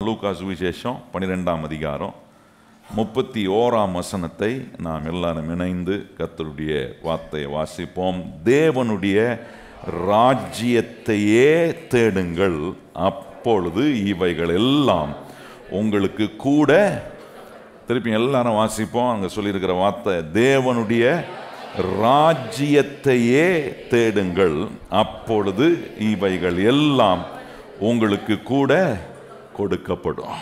லூக்கா சுவிசேஷம் 12ஆம் அதிகாரம் 31ஆம் வசனத்தை நாம் எல்லாரும் இணைந்து கர்த்தருடைய வார்த்தையை வாசிப்போம். தேவனுடைய ராஜ்யத்தையே தேடுங்கள், அப்பொழுது இவைகள் எல்லாம் உங்களுக்கு கூட. திருப்பி எல்லாரும் வாசிப்போம். அங்கே சொல்லியிருக்கிற வார்த்தை, தேவனுடைய ராஜ்யத்தையே தேடுங்கள், அப்பொழுது இவைகள் எல்லாம் உங்களுக்கு கூட கொடுக்கப்படும்.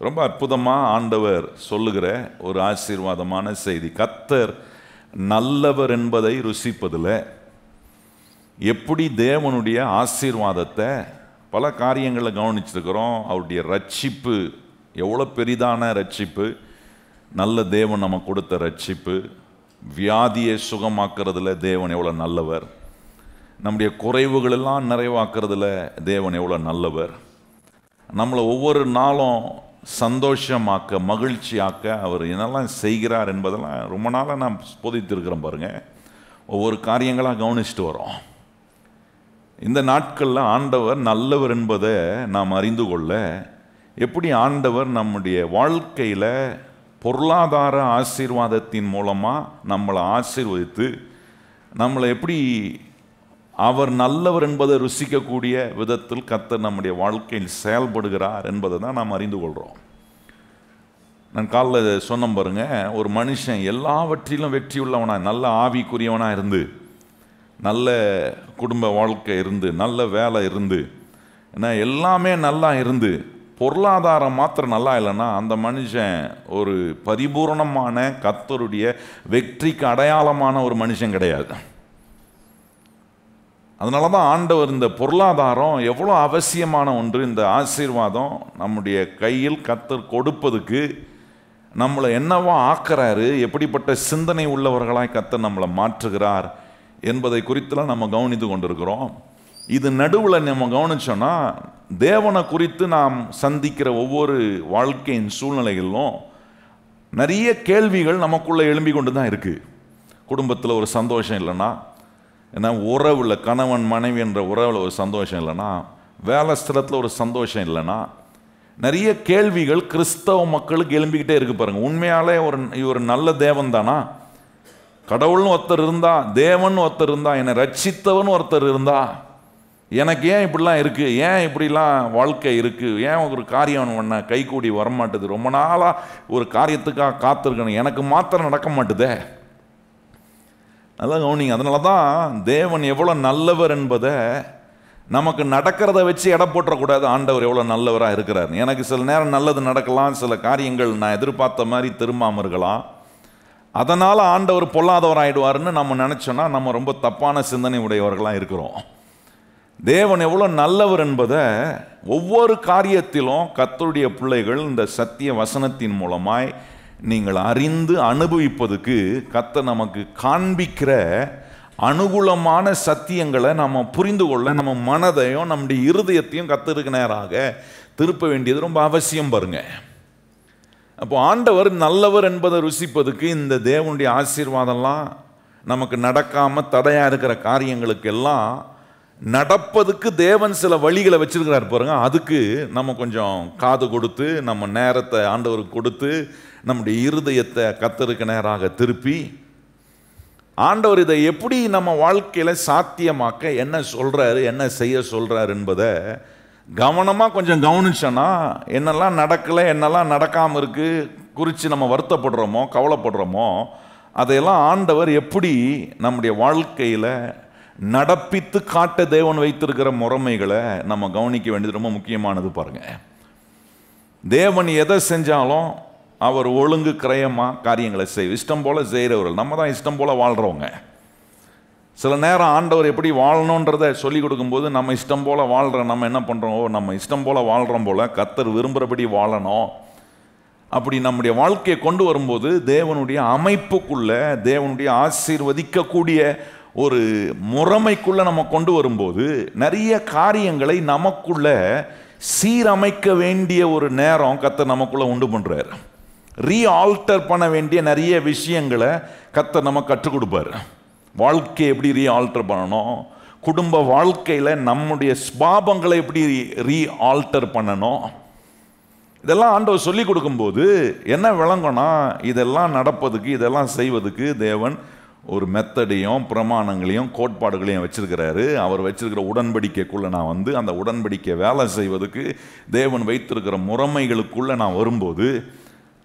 ரொம்ப அற்புதமாக ஆண்டவர் சொல்லுகிற ஒரு ஆசீர்வாதமான செய்தி. கர்த்தர் நல்லவர் என்பதை ருசிப்பதில் எப்படி தேவனுடைய ஆசீர்வாதத்தை பல காரியங்களை கவனிச்சிருக்கிறோம். அவருடைய ரட்சிப்பு எவ்வளோ பெரிதான ரட்சிப்பு, நல்ல தேவன் நம்ம கொடுத்த ரட்சிப்பு. வியாதியை சுகமாக்குறதுல தேவன் எவ்வளோ நல்லவர், நம்முடைய குறைவுகளெல்லாம் நிறைவாக்குறதுல தேவன் எவ்வளோ நல்லவர், நம்மளை ஒவ்வொரு நாளும் சந்தோஷமாக்க மகிழ்ச்சியாக்க அவர் என்னெல்லாம் செய்கிறார் என்பதெல்லாம் ரொம்ப நாளாக நான் போதித்திருக்கிறேன் பாருங்கள். ஒவ்வொரு காரியங்களாக கவனிச்சுட்டு வரோம். இந்த நாட்களில் ஆண்டவர் நல்லவர் என்பதை நாம் அறிந்து கொள்ள, எப்படி ஆண்டவர் நம்முடைய வாழ்க்கையில் பொருளாதார ஆசீர்வாதத்தின் மூலமாக நம்மளை ஆசீர்வதித்து நம்மளை எப்படி அவர் நல்லவர் என்பதை ருசிக்கக்கூடிய விதத்தில் கர்த்தர் நம்முடைய வாழ்க்கையில் செயல்படுகிறார் என்பதை தான் நாம் அறிந்து கொள்கிறோம். நான் காலைல சொன்ன பாருங்க, ஒரு மனுஷன் எல்லாவற்றிலும் வெற்றி உள்ளவனாக, நல்ல ஆவிக்குரியவனாக இருந்து, நல்ல குடும்ப வாழ்க்கை இருந்து, நல்ல வேலை இருந்து, ஏன்னா எல்லாமே நல்லா இருந்து பொருளாதாரம் மாத்திரம் நல்லா இல்லைன்னா அந்த மனுஷன் ஒரு பரிபூர்ணமான கர்த்தருடைய வெற்றிக்கு அடையாளமான ஒரு மனுஷன் கிடையாது. அதனால தான் ஆண்டவர் இந்த பொருளாதாரம் எவ்வளோ அவசியமான ஒன்று, இந்த ஆசீர்வாதம் நம்முடைய கையில் கர்த்தர் கொடுப்பதுக்கு நம்மளை என்னவா ஆக்குறாரு, எப்படிப்பட்ட சிந்தனை உள்ளவர்களாய் கர்த்தர் நம்மளை மாற்றுகிறார் என்பதை குறித்துலாம் நம்ம கவனித்து கொண்டிருக்கிறோம். இது நடுவில் நம்ம கவனிச்சோன்னா, தேவனை குறித்து நாம் சந்திக்கிற ஒவ்வொரு வாழ்க்கையின் சூழ்நிலைகளிலும் நிறைய கேள்விகள் நமக்குள்ளே எழும்பி கொண்டு தான் இருக்குது. குடும்பத்தில் ஒரு சந்தோஷம் இல்லைன்னா, ஏன்னா உறவில் கணவன் மனைவி என்ற உறவில் ஒரு சந்தோஷம் இல்லைன்னா, வேலை ஸ்தலத்தில் ஒரு சந்தோஷம் இல்லைன்னா, நிறைய கேள்விகள் கிறிஸ்தவ மக்களுக்கு எழும்பிக்கிட்டே இருக்கு பாருங்க. உண்மையாலே இவர் நல்ல தேவன் தானா, கடவுள்னு ஒருத்தர் இருந்தா, தேவன் ஒருத்தர் இருந்தா, என்னை ரட்சித்தவன் ஒருத்தர் இருந்தா, எனக்கு ஏன் இப்படிலாம் இருக்குது, ஏன் இப்படிலாம் வாழ்க்கை இருக்குது, ஏன் ஒரு காரியம் பண்ண கை கூடி வரமாட்டுது, ரொம்ப நாளாக ஒரு காரியத்துக்காக காத்திருக்கணும், எனக்கு மாத்திரம் நடக்க மாட்டுதே. நல்லா கவனிங்க. அதனால தான் தேவன் எவ்வளோ நல்லவர் என்பதை நமக்கு நடக்கிறத வச்சு எடை போட்டுறக்கூடாது. ஆண்டவர் எவ்வளோ நல்லவராக இருக்கிறார். எனக்கு சில நேரம் நல்லது நடக்கலாம், சில காரியங்கள் நான் எதிர்பார்த்த மாதிரி திரும்பாமல் இருக்கலாம், அதனால் ஆண்டவர் பொல்லாதவர் ஆகிடுவார்னு நம்ம நினச்சோன்னா நம்ம ரொம்ப தப்பான சிந்தனை உடையவர்களாக இருக்கிறோம். தேவன் எவ்வளோ நல்லவர் என்பதை ஒவ்வொரு காரியத்திலும் கர்த்தருடைய பிள்ளைகள் இந்த சத்திய வசனத்தின் மூலமாய் நீங்கள் அறிந்து அனுபவிப்பதுக்கு கர்த்தர் நமக்கு காண்பிக்கிற அனுகூலமான சத்தியங்களை நம்ம புரிந்து கொள்ள நம்ம மனதையும் நம்முடைய இருதயத்தையும் கர்த்தருக்கு நேராக திருப்ப வேண்டியது ரொம்ப அவசியம் பாருங்க. அப்போ ஆண்டவர் நல்லவர் என்பதை ருசிப்பதுக்கு இந்த தேவனுடைய ஆசீர்வாதம்லாம் நமக்கு நடக்காமல் தடையாக இருக்கிற காரியங்களுக்கெல்லாம் நடப்பதுக்கு தேவன் சில வழிகளை வச்சிருக்கிறார் பாருங்க. அதுக்கு நம்ம கொஞ்சம் காது கொடுத்து, நம்ம நேரத்தை ஆண்டவருக்கு கொடுத்து, நம்முடைய இருதயத்தை கர்த்தருக்கு நேராக திருப்பி, ஆண்டவர் இதை எப்படி நம்ம வாழ்க்கையில் சாத்தியமாக்க என்ன சொல்கிறாரு, என்ன செய்ய சொல்கிறார் என்பதை கவனமாக கொஞ்சம் கவனிச்சோன்னா, என்னெல்லாம் நடக்கலை, என்னெல்லாம் நடக்காமல் இருக்குது குறித்து நம்ம வருத்தப்படுறோமோ கவலைப்படுறோமோ, அதையெல்லாம் ஆண்டவர் எப்படி நம்முடைய வாழ்க்கையில் நடப்பித்து காட்ட தேவன் வைத்திருக்கிற முறைமைகளை நம்ம கவனிக்க வேண்டியது ரொம்ப முக்கியமானது பாருங்க. தேவன் எதை செஞ்சாலும் அவர் ஒழுங்கு கிரயமாக காரியங்களை இஷ்டம் போல் செய்கிறவர்கள். நம்ம தான் இஷ்டம் போல் வாழ்கிறவங்க. சில நேரம் ஆண்டவர் எப்படி வாழணுன்றதை சொல்லி கொடுக்கும்போது நம்ம இஷ்டம் போல் வாழ்கிறோம். நம்ம என்ன பண்ணுறோம், நம்ம இஷ்டம் போல் வாழ்கிறோம் போல் கர்த்தர் விரும்புகிறபடி வாழணும். அப்படி நம்முடைய வாழ்க்கையை கொண்டு வரும்போது தேவனுடைய அமைப்புக்குள்ளே, தேவனுடைய ஆசீர்வதிக்கக்கூடிய ஒரு முறைமைக்குள்ளே நம்ம கொண்டு வரும்போது நிறைய காரியங்களை நமக்குள்ள சீரமைக்க வேண்டிய ஒரு நேரம் கர்த்தர் நமக்குள்ளே உண்டு பண்ணுறார். ரீஆல்டர் பண்ண வேண்டிய நிறைய விஷயங்களை கர்த்தர் நம்ம கற்றுக் கொடுப்பார். வாழ்க்கையை எப்படி ரீஆல்டர் பண்ணணும், குடும்ப வாழ்க்கையில் நம்முடைய ஸ்பாபங்களை எப்படி ரீஆல்டர் பண்ணணும், இதெல்லாம் ஆண்டவர் சொல்லி கொடுக்கும்போது என்ன விளங்கும்னா, இதெல்லாம் நடப்பதுக்கு, இதெல்லாம் செய்வதுக்கு தேவன் ஒரு மெத்தடையும் பிரமாணங்களையும் கோட்பாடுகளையும் வச்சிருக்கிறாரு. அவர் வச்சிருக்கிற உடன்படிக்கைக்குள்ள நான் வந்து அந்த உடன்படிக்கை வேலை செய்வதற்கு தேவன் வைத்திருக்கிற முறைமைகளுக்குள்ள நான் வரும்போது,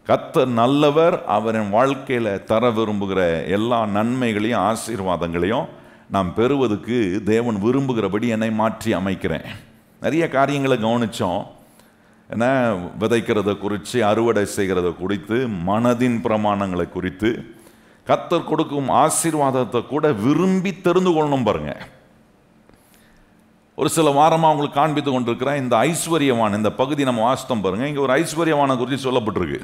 கர்த்தர் நல்லவர், அவரின் வாழ்க்கையில் தர விரும்புகிற எல்லா நன்மைகளையும் ஆசீர்வாதங்களையும் நாம் பெறுவதற்கு தேவன் விரும்புகிறபடி என்னை மாற்றி அமைக்கிறேன். நிறைய காரியங்களை கவனித்தோம். ஏன்னா விதைக்கிறத குறித்து, அறுவடை செய்கிறத குறித்து, மனதின் பிரமாணங்களை குறித்து, கர்த்தர் கொடுக்கும் ஆசீர்வாதத்தை கூட விரும்பி தெரிந்து கொள்ளணும். பாருங்க, ஒரு சில வாரமாக உங்களுக்கு காண்பித்து கொண்டிருக்கிறேன் இந்த ஐஸ்வர்யவான், இந்த பகுதி நம்ம வாசித்தோம் பாருங்க. இங்கே ஒரு ஐஸ்வர்யவானை குறித்து சொல்லப்பட்டிருக்கு.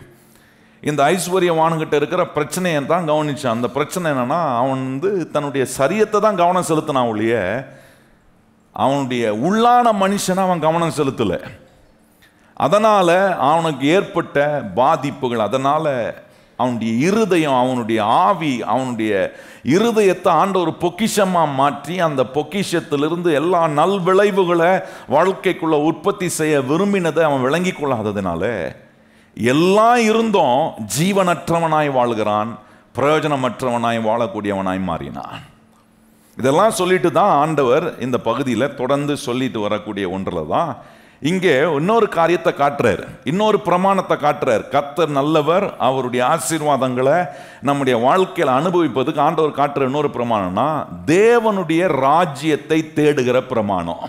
இந்த ஐஸ்வர்யவானுங்கிட்ட இருக்கிற பிரச்சனையை தான் கவனிச்சான். அந்த பிரச்சனை என்னன்னா, அவன் வந்து தன்னுடைய சரியத்தை தான் கவனம் செலுத்தினான் ஒழிய அவனுடைய உள்ளான மனுஷனை அவன் கவனம் செலுத்தலை. அதனால அவனுக்கு ஏற்பட்ட பாதிப்புகள், அதனால அவனுடைய இருதயம், அவனுடைய ஆவி, அவனுடைய இருதயத்தை ஆண்டவர் பொக்கிஷமாக மாற்றி அந்த பொக்கிஷத்திலிருந்து எல்லா நல் விளைவுகளை வாழ்க்கைக்குள்ள உற்பத்தி செய்ய விரும்பினதை அவன் விளங்கி கொள்ளாததுனால எல்லாம் இருந்தும் ஜீவனற்றவனாய் வாழ்கிறான், பிரயோஜனமற்றவனாய் வாழக்கூடியவனாய் மாறினான். இதெல்லாம் சொல்லிட்டு தான் ஆண்டவர் இந்த பகுதியில் தொடர்ந்து சொல்லிட்டு வரக்கூடிய ஒன்றில் தான் இங்கே இன்னொரு காரியத்தை காட்டுறார், இன்னொரு பிரமாணத்தை காட்டுறார். கர்த்தர் நல்லவர், அவருடைய ஆசீர்வாதங்களை நம்முடைய வாழ்க்கையில் அனுபவிப்பதுக்கு ஆண்டவர் காட்டுற இன்னொரு பிரமாணம்னா தேவனுடைய ராஜ்யத்தை தேடுகிற பிரமாணம்.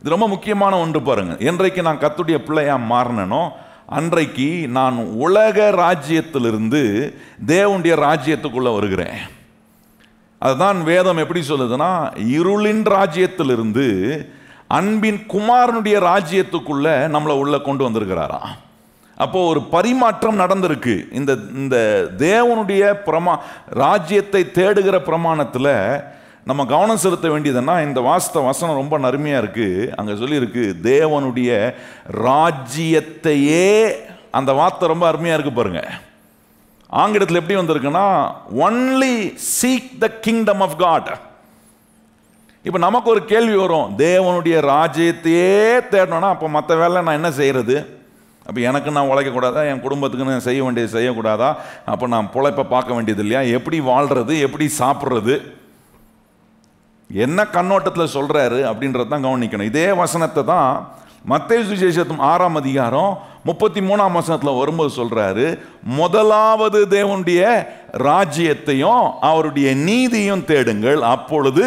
இது ரொம்ப முக்கியமான ஒன்று. பாருங்க, என்றைக்கு நான் கர்த்தருடைய பிள்ளையா மாறினனோ அன்றைக்கு நான் உலக ராஜ்யத்திலிருந்து தேவனுடைய ராஜ்யத்துக்குள்ள வருகிறேன். அதுதான் வேதம் எப்படி சொல்லுதுன்னா, இருளின் ராஜ்யத்திலிருந்து அன்பின் குமாரனுடைய ராஜ்யத்துக்குள்ள நம்மளை உள்ள கொண்டு வந்திருக்கிறாரா. அப்போ ஒரு பரிமாற்றம் நடந்திருக்கு. இந்த தேவனுடைய ராஜ்யத்தை தேடுகிற பிரமாணத்தில் நம்ம கவனம் செலுத்த வேண்டியதுன்னா, இந்த வாஸ்த வசனம் ரொம்ப நறுமையாக இருக்கு. அங்கே சொல்லியிருக்கு தேவனுடைய ராஜ்யத்தையே. அந்த வார்த்தை ரொம்ப அருமையாக இருக்கு பாருங்க. ஆங்கிலத்தில் எப்படி வந்திருக்குன்னா, only seek the kingdom of God. இப்போ நமக்கு ஒரு கேள்வி வரும், தேவனுடைய ராஜ்யத்தையே தேடணும்னா அப்போ மற்ற வேலை நான் என்ன செய்யறது? அப்போ எனக்கு நான் உழைக்கக்கூடாதா? என் குடும்பத்துக்கு நான் செய்ய வேண்டியது செய்யக்கூடாதா? அப்போ நான் பொழைப்பை பார்க்க வேண்டியது இல்லையா? எப்படி வாழ்றது, எப்படி சாப்பிட்றது, என்ன கண்ணோட்டத்தில் சொல்றாரு அப்படின்றது தான் கவனிக்கணும். இதே வசனத்தை தான் மத்தேயு சுவிசேஷம் 6ஆம் அதிகாரம் 33ஆம் வசனத்தில் வரும்போது சொல்றாரு, முதலாவது தேவனுடைய ராஜ்யத்தையும் அவருடைய நீதியும் தேடுங்கள், அப்பொழுது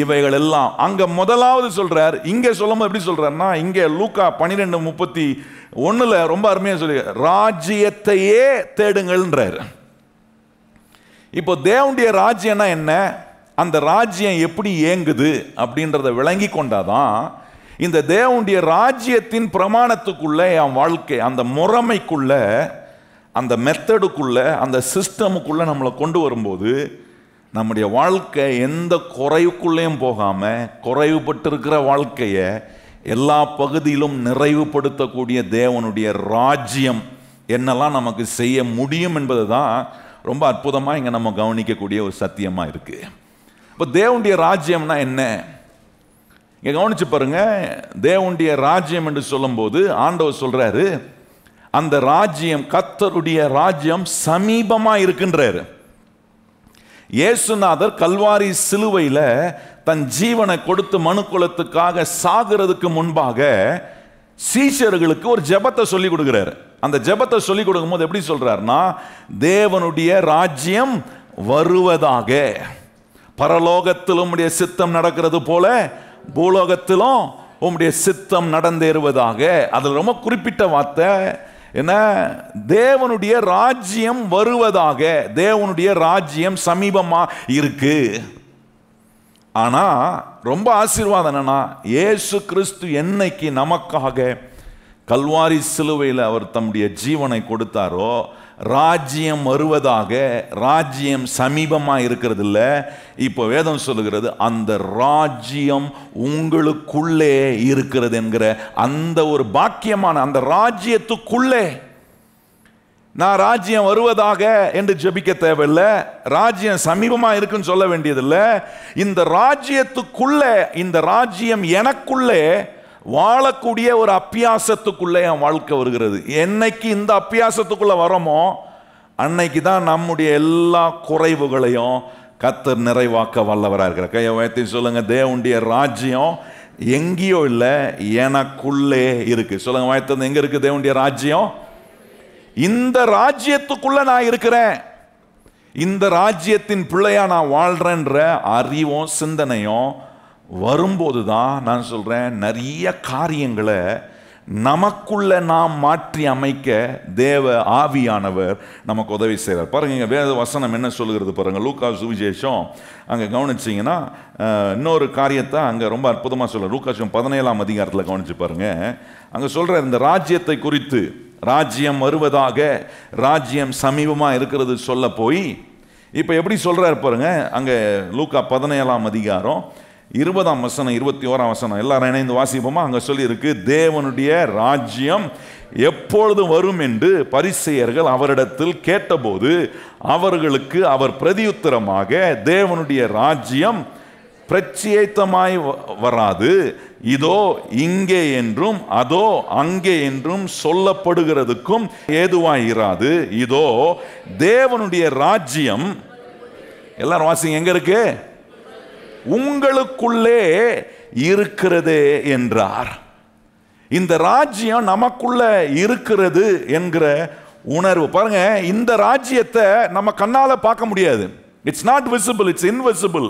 இவைகள் எல்லாம். அங்க முதலாவது சொல்றார், இங்க சொல்லும்போது எப்படி சொல்றாருன்னா, இங்க லூக்கா 12:31 ரொம்ப அருமையா சொல்லி ராஜ்யத்தையே தேடுங்கள்ன்றார். இப்போ தேவனுடைய ராஜ்யம்னா என்ன, அந்த ராஜ்யம் எப்படி இயங்குது அப்படின்றத விளங்கி கொண்டாதான் இந்த தேவனுடைய ராஜ்யத்தின் பிரமாணத்துக்குள்ள என் வாழ்க்கை, அந்த முறைமைக்குள்ள, அந்த மெத்தடுக்குள்ள, அந்த சிஸ்டமுக்குள்ள நம்மளை கொண்டு வரும்போது நம்முடைய வாழ்க்கை எந்த குறைவுக்குள்ளேயும் போகாம, குறைவுபட்டிருக்கிற வாழ்க்கையை எல்லா பகுதியிலும் நிறைவுபடுத்தக்கூடிய தேவனுடைய ராஜ்யம் என்னெல்லாம் நமக்கு செய்ய முடியும் என்பது தான் ரொம்ப அற்புதமாக இங்கே நம்ம கவனிக்கக்கூடிய ஒரு சத்தியமாக இருக்கு. இப்போ தேவனுடைய ராஜ்யம்னா என்ன இங்கே கவனிச்சு பாருங்க. தேவனுடைய ராஜ்யம் என்று சொல்லும்போது ஆண்டவர் சொல்றாரு, அந்த ராஜ்யம், கர்த்தருடைய ராஜ்யம் சமீபமாக இருக்கின்றாரு. இயேசுநாதர் கல்வாரி சிலுவையில் தன் ஜீவனை கொடுத்து மனுக்குலத்துக்காக சாகிறதுக்கு முன்பாக சீஷர்களுக்கு ஒரு ஜெபத்தை சொல்லி கொடுக்கிறார். அந்த ஜெபத்தை சொல்லி கொடுக்கும் போது எப்படி சொல்றாருன்னா, தேவனுடைய ராஜ்யம் வருவதாக, பரலோகத்தில் உம்முடைய சித்தம் நடக்கிறது போல பூலோகத்திலும் உம்முடைய சித்தம் நடந்தேறுவதாக. அதில் ரொம்ப குறிப்பிட்ட வார்த்தை என்ன, தேவனுடைய ராஜ்யம் வருவதாக, தேவனுடைய ராஜ்யம் சமீபமா இருக்கு. ஆனா ரொம்ப ஆசீர்வாதம் என்னன்னா, இயேசு கிறிஸ்து என்னைக்கு நமக்காக கல்வாரி சிலுவையில் அவர் தம்முடைய ஜீவனை கொடுத்தாரோ, ராஜ்யம் வருவதாக, ராஜ்யம் சமீபமா இருக்கிறது இல்லை. இப்போ வேதம் சொல்லுகிறது அந்த ராஜ்யம் உங்களுக்குள்ளே இருக்கிறது என்கிற அந்த ஒரு பாக்கியமான அந்த ராஜ்யத்துக்குள்ளே நான் ராஜ்யம் வருவதாக என்று ஜெபிக்க தேவையில்லை, ராஜ்யம் சமீபமா இருக்குன்னு சொல்ல வேண்டியதில்லை. இந்த ராஜ்யத்துக்குள்ளே, இந்த ராஜ்யம் எனக்குள்ளே வாழக்கூடிய ஒரு அப்பியாசத்துக்குள்ளே என் வாழ்க்கை வருகிறது. என்னைக்கு இந்த அப்பியாசத்துக்குள்ள வரோமோ அன்னைக்கு தான் நம்முடைய எல்லா குறைவுகளையும் கர்த்தர் நிறைவாக்க வல்லவராக இருக்கிறார். கையை உயர்த்தி சொல்லுங்க, தேவனுடைய ராஜ்யம் எங்கேயோ இல்லை, எனக்குள்ளே இருக்கு. சொல்லுங்க, வாய்த்தது எங்க இருக்கு தேவனுடைய ராஜ்யம்? இந்த ராஜ்யத்துக்குள்ள நான் இருக்கிறேன். இந்த ராஜ்யத்தின் பிள்ளையா நான் வாழ்றேன்ற அறிவும் சிந்தனையும் வரும்போது தான் நான் சொல்றேன், நிறைய காரியங்களை நமக்குள்ள நாம் மாற்றி அமைக்க தேவ ஆவியானவர் நமக்கு உதவி செய்கிறார். பாருங்க, வேத வசனம் என்ன சொல்லுகிறது பாருங்க. லூக்கா சுவிசேஷம் அங்கே கவனிச்சிங்கன்னா இன்னொரு காரியத்தை அங்கே ரொம்ப அற்புதமாக சொல்ல. லூக்கா 17ஆம் அதிகாரத்தில் கவனிச்சு பாருங்க. அங்கே சொல்ற இந்த ராஜ்யத்தை குறித்து, ராஜ்யம் வருவதாக, ராஜ்யம் சமீபமாக இருக்கிறது சொல்ல போய் இப்போ எப்படி சொல்றாரு பாருங்க. அங்கே லூக்கா 17ஆம் அதிகாரம் 20ஆம் வசனம் 21ஆம் வசனம் எல்லாரும் இணைந்து வாசிப்போமா? அங்கே சொல்லி இருக்கு, தேவனுடைய ராஜ்யம் எப்பொழுது வரும் என்று பரிசேயர்கள் அவரிடத்தில் கேட்டபோது அவர்களுக்கு அவர் பிரதியுத்தரமாக, தேவனுடைய ராஜ்யம் பிரத்யேகமாய் வராது, இதோ இங்கே என்றும் அதோ அங்கே என்றும் சொல்லப்படுகிறதுக்கும் ஏதுவாய் இராது. இதோ தேவனுடைய ராஜ்யம், எல்லாரும் வாசிங்க, எங்க இருக்கு? உங்களுக்குள்ளே இருக்கிறதே என்றார். இந்த ராஜ்யம் நமக்குள்ள இருக்கிறது என்கிற உணர்வு பாருங்க. இந்த ராஜ்யத்தை நம்ம கண்ணால பார்க்க முடியாது. It's not visible, it's invisible.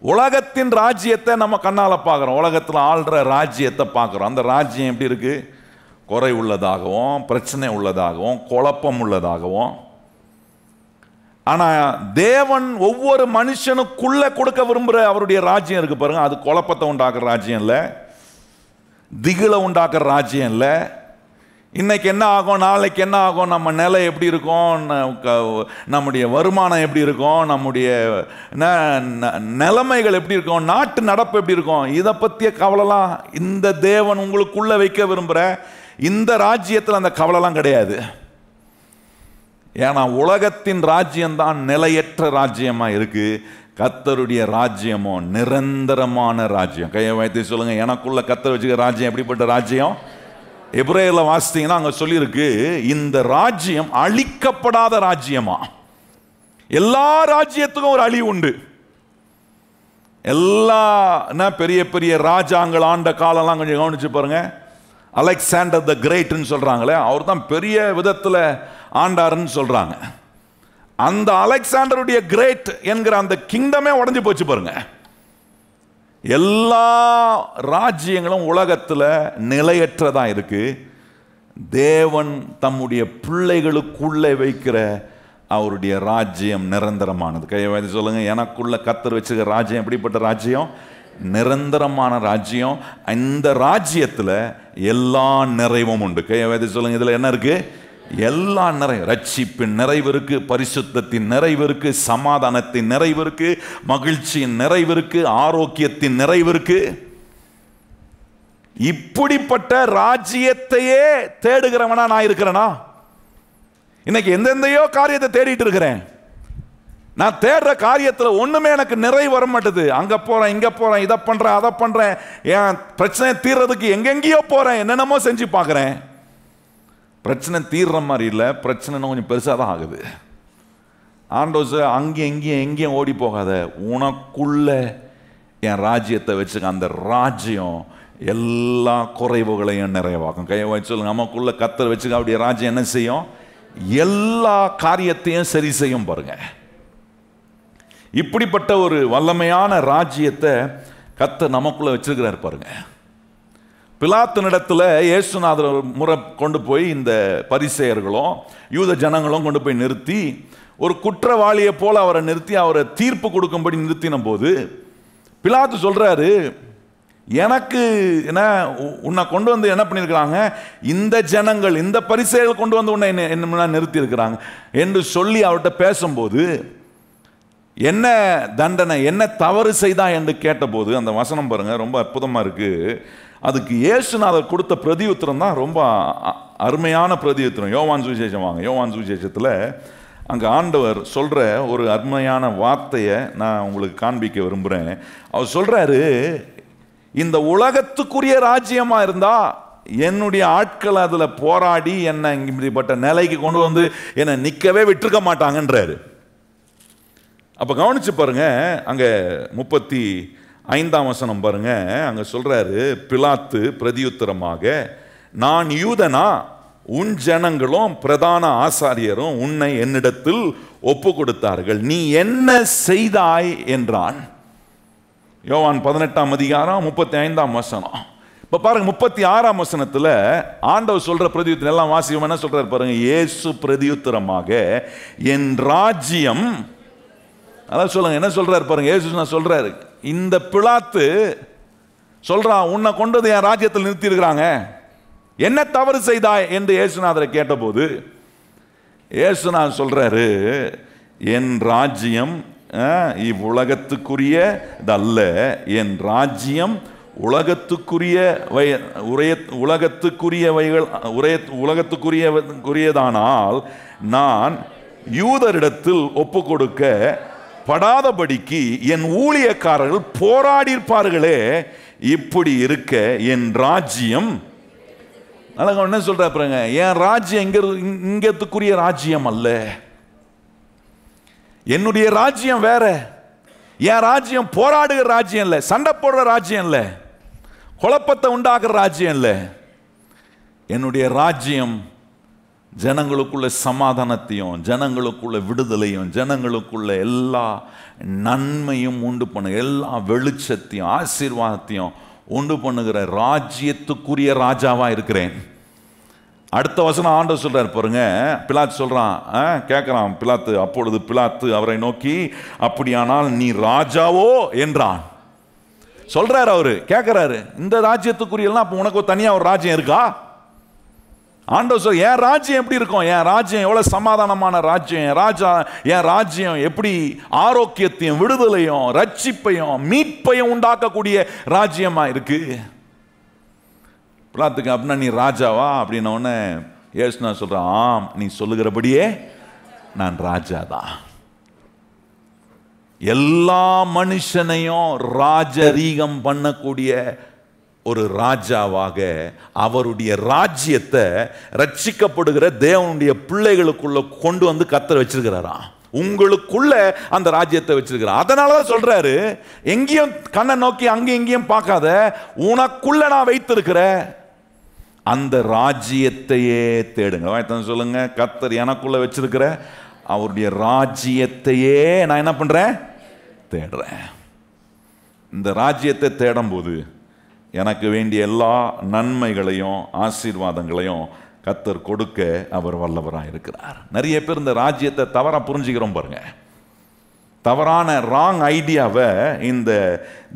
உலகத்தின் ராஜ்யத்தை நம்ம கண்ணால பார்க்கிறோம், உலகத்தில் ஆள்ற ராஜ்யத்தை பார்க்கிறோம். அந்த ராஜ்யம் எப்படி இருக்கு? குறை உள்ளதாகவும், பிரச்சனை உள்ளதாகவும், குழப்பம் உள்ளதாகவும். ஆனா தேவன் ஒவ்வொரு மனுஷனுக்குள்ள கொடுக்க விரும்புகிற அவருடைய ராஜ்யம் இருக்கு பாருங்க. அது குழப்பத்தை உண்டாக்குற ராஜ்யம் இல்லை, திகிலை உண்டாக்குற ராஜ்யம் இல்லை. இன்னைக்கு என்ன ஆகும், நாளைக்கு என்ன ஆகும், நம்ம நிலை எப்படி இருக்கும், நம்முடைய வருமானம் எப்படி இருக்கும், நம்முடைய நிலைமைகள் எப்படி இருக்கும், நாட்டு நடப்பு எப்படி இருக்கும், இதை பற்றிய கவலைலாம் இந்த தேவன் உங்களுக்குள்ள வைக்க விரும்புகிற இந்த ராஜ்யத்தில் அந்த கவலைலாம் கிடையாது. ஏன்னா உலகத்தின் ராஜ்யம்தான் நிலையற்ற ராஜ்யமா இருக்கு. கர்த்தருடைய ராஜ்யமோ நிரந்தரமான ராஜ்யம். கையை வைத்து சொல்லுங்க, எனக்குள்ள கர்த்தர் வச்சுக்க ராஜ்யம் எப்படிப்பட்ட ராஜ்யம்? எபிரேயர்ல வாசித்தீங்கன்னா அங்க சொல்லியிருக்கு, இந்த ராஜ்யம் அழிக்கப்படாத ராஜ்யமா. எல்லா ராஜ்யத்துக்கும் ஒரு அழிவு உண்டு. எல்லா பெரிய பெரிய ராஜாங்கள் ஆண்ட காலம்லாம் கொஞ்சம் கவனிச்சு பாருங்க. அலெக்சாண்டர் த கிரேட்னு சொல்றாங்களே, அவர் தான் பெரிய விதத்துல ஆண்டாருன்னு சொல்றாங்க. அந்த அலெக்சாண்டருடைய கிரேட் என்கிற அந்த கிங்டமே உடைஞ்சு போச்சு பாருங்க. எல்லா ராஜ்யங்களும் உலகத்தில் நிலையற்றதா இருக்கு. தேவன் தம்முடைய பிள்ளைகளுக்குள்ளே வைக்கிற அவருடைய ராஜ்யம் நிரந்தரமானது. கையை வைத்து சொல்லுங்க, எனக்குள்ள கர்த்தர் வச்சுக்கிற ராஜ்யம் எப்படிப்பட்ட ராஜ்யம்? நிரந்தரமான ராஜ்யம். இந்த ராஜ்யத்தில் எல்லா நிறைவும் உண்டு. கையை வைத்து சொல்லுங்க, இதுல என்ன இருக்கு? எல்லா நிறைவு. ரட்சிப்பின் நிறைவு இருக்கு, பரிசுத்தத்தின் நிறைவு இருக்கு, சமாதானத்தின் நிறைவு இருக்கு, மகிழ்ச்சியின் நிறைவு இருக்கு, ஆரோக்கியத்தின் நிறைவு இருக்கு. இப்படிப்பட்ட ராஜ்யத்தையே தேடுகிறவனா நான் இருக்கிறேனா? இன்னைக்கு எந்தெந்தையோ காரியத்தை தேடிட்டு இருக்கிறேன். நான் தேடுற காரியத்தில் ஒண்ணுமே எனக்கு நிறைவு வர மாட்டேது. அங்க போறேன், இங்க போறேன், இதை பண்றேன், அதை பண்றேன், என் பிரச்சனை தீர்றதுக்கு எங்கெங்கேயோ போறேன், என்னென்னமோ செஞ்சு பார்க்கிறேன். பிரச்சனை தீர்ற மாதிரி இல்லை, பிரச்சனை கொஞ்சம் பெருசாக தான் ஆகுது. ஆண்டோஸ் அங்கேயும் எங்கேயும் ஓடி போகாத, உனக்குள்ள என் ராஜ்யத்தை வச்சுக்க. அந்த ராஜ்யம் எல்லா குறைவுகளையும் நிறைவாக்கும். கையை வச்சு சொல்லுங்க, நமக்குள்ள கர்த்தர் வச்சுக்க. அப்படியே ராஜ்யம் என்ன செய்யும்? எல்லா காரியத்தையும் சரி செய்யும் பாருங்க. இப்படிப்பட்ட ஒரு வல்லமையான ராஜ்யத்தை கர்த்தர் நமக்குள்ள வச்சிருக்கிறார் பாருங்க. பிலாத்தினிடத்தில் இயேசுநாதர் முறை கொண்டு போய் இந்த பரிசேயர்களும் யூத ஜனங்களும் கொண்டு போய் நிறுத்தி, ஒரு குற்றவாளியை போல அவரை நிறுத்தி அவரை தீர்ப்பு கொடுக்கும்படி நிறுத்தின போது பிலாத்து சொல்றாரு, எனக்கு என்ன உன்னை கொண்டு வந்து என்ன பண்ணியிருக்கிறாங்க, இந்த ஜனங்கள் இந்த பரிசேயர்கள் கொண்டு வந்து உன்னை என்ன நிறுத்தி இருக்கிறாங்க என்று சொல்லி அவர்கிட்ட பேசும்போது, என்ன தண்டனை, என்ன தவறு செய்தா என்று கேட்டபோது அந்த வசனம் பாருங்க, ரொம்ப அற்புதமா இருக்கு. அதுக்கு இயேசுநாதர் கொடுத்த பிரதியுத்தரம் தான் ரொம்ப அருமையான பிரதியுத்தரம். யோவான் சுவிசேஷம் வாங்க. யோவான் சுவிசேஷத்தில் அங்கே ஆண்டவர் சொல்கிற ஒரு அருமையான வார்த்தையை நான் உங்களுக்கு காண்பிக்க விரும்புகிறேன். அவர் சொல்கிறாரு, இந்த உலகத்துக்குரிய ராஜ்யமா இருந்தா என்னுடைய ஆட்கள் அதுல போராடி என்ன இப்படிப்பட்ட நிலைக்கு கொண்டு வந்து என்னை நிக்கவே விட்டுருக்க மாட்டாங்கன்றாரு. அப்ப கவனிச்சு பாருங்க, அங்க 35ஆம் வசனம் பாருங்க, அங்க சொல்றாரு, பிலாத்து பிரதியுத்தரமாக, நான் யூதனா, உன் ஜனங்களும் பிரதான ஆசாரியரும் உன்னை என்னிடத்தில் ஒப்பு கொடுத்தார்கள், நீ என்ன செய்தாய் என்றான். யோவான் 18ஆம் அதிகாரம் 35ஆம் வசனம். இப்ப பாருங்க 36ஆம் வசனத்துல ஆண்டவர் சொல்ற பிரதியுத்தரம் எல்லாம் வாசியம் என்ன சொல்றாரு பாருங்க. இயேசு பிரதியுத்தரமாக, என் ராஜ்யம், அதான் சொல்லுங்க என்ன சொல்றாரு பாருங்க. இயேசு சொல்றாரு, இந்த பிலாத்து சொல்றான், உன்னை கொண்டது என் ராஜ்யத்தில் நிறுத்தி இருக்கிறாங்க, என்ன தவறு செய்தாய் என்று இயேசுநாதரை கேட்டபோது இயேசுநாதர் சொல்றாரு, என் ராஜ்யம் இவ்வுலகத்துக்குரியதல்ல, என் ராஜ்யம் உலகத்துக்குரியதானால் நான் யூதரிடத்தில் ஒப்பு கொடுக்க படாதபடிக்கு என் ஊழியக்காரர்கள் போராடி இருப்பார்களே, இப்படி இருக்க என் ராஜ்யம், என்ன சொல்ற பாருங்க, என் ராஜ்யம் இங்கத்துக்குரிய ராஜ்யம் அல்ல, என்னுடைய ராஜ்யம் வேற. என் ராஜ்யம் போராடுகிற ராஜ்யம் இல்லை, சண்டை போடுற ராஜ்யம் இல்லை, குழப்பத்தை உண்டாக்குற ராஜ்யம் இல்லை. என்னுடைய ராஜ்யம் ஜனங்களுக்குள்ள சமாதானத்தையும் ஜனங்களுக்குள்ள விடுதலையும் ஜனங்களுக்குள்ள எல்லா நன்மையும் உண்டு பண்ண, எல்லா வெளிச்சத்தையும் ஆசீர்வாதத்தையும் உண்டு பண்ணுகிற ராஜ்யத்துக்குரிய ராஜாவா இருக்கிறேன். அடுத்த வசனம் ஆண்டவர் சொல்றாரு பாருங்க. பிலாத்து சொல்றான், கேட்கிறான் பிலாத்து. அப்பொழுது பிலாத்து அவரை நோக்கி, அப்படியானால் நீ ராஜாவோ என்றான். சொல்றாரு, அவரு கேட்கிறாரு, இந்த ராஜ்யத்துக்குரியெல்லாம் அப்ப உனக்கு தனியா ஒரு ராஜ்யம் இருக்கா? ஆண்டவர் சொல்ற, என் ராஜ்யம் எப்படி இருக்கும், என் ராஜ்யம் எவ்வளவு சமாதானமான ராஜ்யம், என் ராஜ்யம் எப்படி ஆரோக்கியத்தையும் விடுதலையும் ரட்சிப்பையும் மீட்பையும் உண்டாக்கக்கூடிய ராஜ்யமா இருக்கு. பிலாத்துக்கு, அப்படின்னா நீ ராஜாவா அப்படின்ன உடனே இயேசு சொல்றான், ஆம், நீ சொல்லுகிறபடியே நான் ராஜாதான். எல்லா மனுஷனையும் ராஜரீகம் பண்ணக்கூடிய ஒரு ராஜாவாக அவருடைய ராஜ்யத்தை ரட்சிக்கப்படுகிற தேவனுடைய பிள்ளைகளுக்குள்ள கொண்டு வந்து கர்த்தர் வச்சிருக்கிறாராம். உங்களுக்குள்ள அந்த ராஜ்யத்தை வச்சிருக்கிறார். அதனாலதான் சொல்றாரு, எங்கேயும் கண்ணை நோக்கி அங்கேயும் இங்கேயும் பார்க்காத, உனக்குள்ள நான் வைத்திருக்கிற அந்த ராஜ்யத்தையே தேடுங்க. சொல்லுங்க, கர்த்தர் எனக்குள்ள வச்சிருக்கிற அவருடைய ராஜ்யத்தையே நான் என்ன பண்றேன், தேடுறேன். இந்த ராஜ்யத்தை தேடும் போது எனக்கு வேண்டிய எல்லா நன்மைகளையும் ஆசீர்வாதங்களையும் கர்த்தர் கொடுக்க அவர் வல்லவராக இருக்கிறார். நிறைய பேர் இந்த ராஜ்யத்தை தவறா புரிஞ்சுக்கிறோம் பாருங்க. தவறான ராங் ஐடியாவை இந்த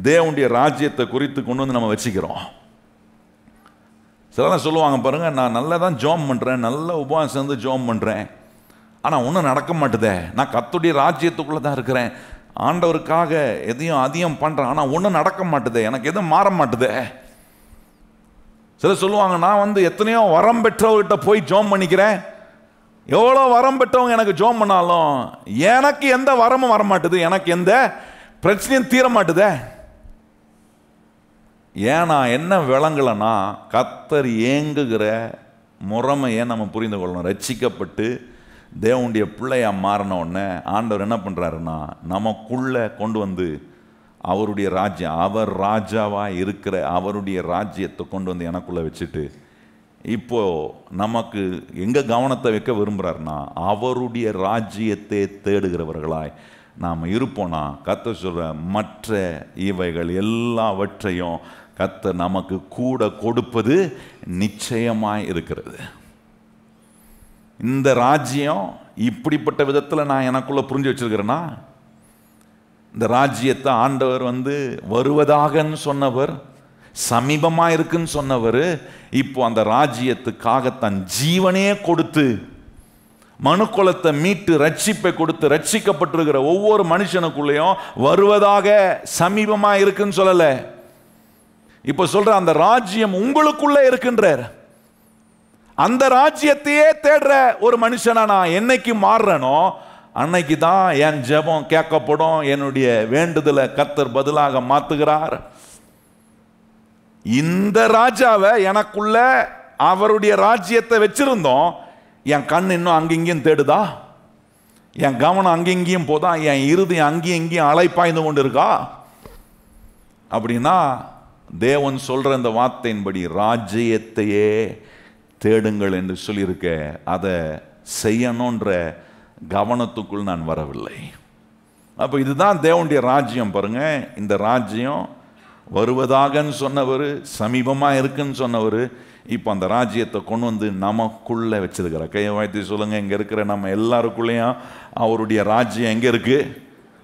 தேவனுடைய ராஜ்யத்தை குறித்து கொண்டு வந்து நம்ம வச்சுக்கிறோம். சிலதான் சொல்லுவாங்க பாருங்க, நான் நல்லா தான் ஜோம் பண்றேன், நல்ல உபவாசம் வந்து ஜோம் பண்றேன், ஆனா ஒன்றும் நடக்க மாட்டுதே, நான் கர்த்தருடைய ராஜ்யத்துக்குள்ள தான் இருக்கிறேன், ஆண்டவருக்காக எதையும் அதிகம் பண்றேன், ஆனா ஒன்றும் நடக்க மாட்டுதே, எனக்கு எதுவும் மாற மாட்டுதே. சிலர் சொல்லுவாங்க, நான் வந்து எத்தனையோ வரம் பெற்றவர்கிட்ட போய் ஜோம் பண்ணிக்கிறேன், எவ்வளோ வரம் பெற்றவங்க எனக்கு ஜோம் பண்ணாலும் எனக்கு எந்த வரமும் வரமாட்டுது, எனக்கு எந்த பிரச்சனையும் தீர மாட்டுதே. ஏன்னா என்ன விளங்கலைன்னா, கர்த்தர் ஏங்குகிற முறைமையை நம்ம புரிந்து கொள்ளணும். ரட்சிக்கப்பட்டு தேவனுடைய பிள்ளையா மாறின உடனே ஆண்டவர் என்ன பண்றாருன்னா, நமக்குள்ள கொண்டு வந்து அவருடைய ராஜ்யம், அவர் ராஜாவா இருக்கிற அவருடைய ராஜ்யத்தை கொண்டு வந்து எனக்குள்ள வச்சுட்டு, இப்போ நமக்கு எங்க கவனத்தை வைக்க விரும்புறாருன்னா, அவருடைய ராஜ்யத்தை தேடுகிறவர்களாய் நாம் இருப்போனா, கர்த்தர் சொல்ற மற்ற இவைகள் எல்லாவற்றையும் கர்த்தர் நமக்கு கூட கொடுப்பது நிச்சயமாய் இருக்கிறது. இந்த ராஜ்யம் இப்படிப்பட்ட விதத்தில் நான் எனக்குள்ள புரிஞ்சு வச்சிருக்கிறேன்னா, இந்த ராஜ்யத்தை ஆண்டவர் வந்து வருவதாகன்னு சொன்னவர், சமீபமா இருக்குன்னு சொன்னவர், இப்போ அந்த ராஜ்யத்துக்காக தன் ஜீவனே கொடுத்து மனுக்குலத்தை மீட்டு ரட்சிப்பை கொடுத்து ரட்சிக்கப்பட்டிருக்கிற ஒவ்வொரு மனுஷனுக்குள்ளேயும் வருவதாக சமீபமா இருக்குன்னு சொல்லல, இப்ப சொல்ற அந்த ராஜ்யம் உங்களுக்குள்ள இருக்கின்றார். அந்த ராஜ்யத்தையே தேடுற ஒரு மனுஷனா நான் என்னைக்கு மாறுறேனோ அன்னைக்கு தான் என் ஜெபம் கேட்கப்படும், என்னுடைய வேண்டுதலை கர்த்தர் பதிலாக மாத்துகிறார். இந்த ராஜாவை எனக்குள்ள அவருடைய ராஜ்யத்தை வச்சிருந்தோம், என் கண் இன்னும் அங்கெங்கேயும் தேடுதா, என் கவனம் அங்கெங்கேயும் போதா, என் இறுதி அங்கேயும் இங்கேயும் அலைப்பாய்ந்து கொண்டு இருக்கா அப்படின்னா, தேவன் சொல்ற இந்த வார்த்தையின்படி ராஜ்யத்தையே தேடுங்கள் என்று சொல்லியிருக்க, அதை செய்யணுன்ற கவனத்துக்குள் நான் வரவில்லை. அப்போ இதுதான் தேவனுடைய ராஜ்யம். பாருங்க, இந்த ராஜ்யம் வருவதாகன்னு சொன்னவர், சமீபமாக இருக்குன்னு சொன்னவர், இப்போ அந்த ராஜ்யத்தை கொண்டு வந்து நமக்குள்ளே வச்சிருக்கிற. கையை வாழ்த்தி சொல்லுங்க, இங்கே இருக்கிற நம்ம எல்லாருக்குள்ளேயும் அவருடைய ராஜ்யம் எங்கே இருக்கு?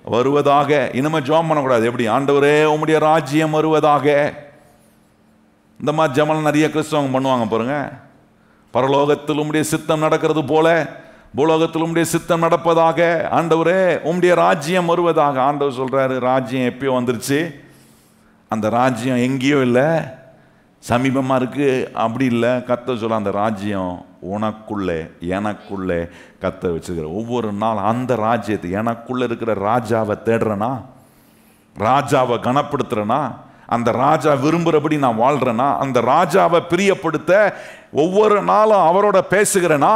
வருவதாக. இனிமேல் ஜெபம் பண்ணக்கூடாது. எப்படி? ஆண்டவரே உம்முடைய ராஜ்யம் வருவதாக. இந்த மாதிரி ஜெபம் நிறைய கிறிஸ்தவங்க பண்ணுவாங்க பாருங்க. பரலோகத்தில் உம்முடைய சித்தம் நடக்கிறது போல பூலோகத்தில் உம்முடைய சித்தம் நடப்பதாக. ஆண்டவரே உம்முடைய ராஜ்யம் வருவதாக. ஆண்டவர் சொல்றாரு, ராஜ்யம் எப்பயோ வந்துருச்சு, அந்த ராஜ்யம் எங்கேயோ இல்லை, சமீபமாக இருக்கு. அப்படி இல்லை, கர்த்தர் சொல்ல அந்த ராஜ்யம் உனக்குள்ளே எனக்குள்ளே கர்த்தர் வச்சிருக்கிற. ஒவ்வொரு நாள் அந்த ராஜ்யத்தை, எனக்குள்ளே இருக்கிற ராஜாவை தேடுறேனா, ராஜாவை கனப்படுத்துறேனா, அந்த ராஜா விரும்புகிறபடி நான் வாழ்றேனா, அந்த ராஜாவை பிரியப்படுத்த ஒவ்வொரு நாளும் அவரோட பேசுகிறேனா,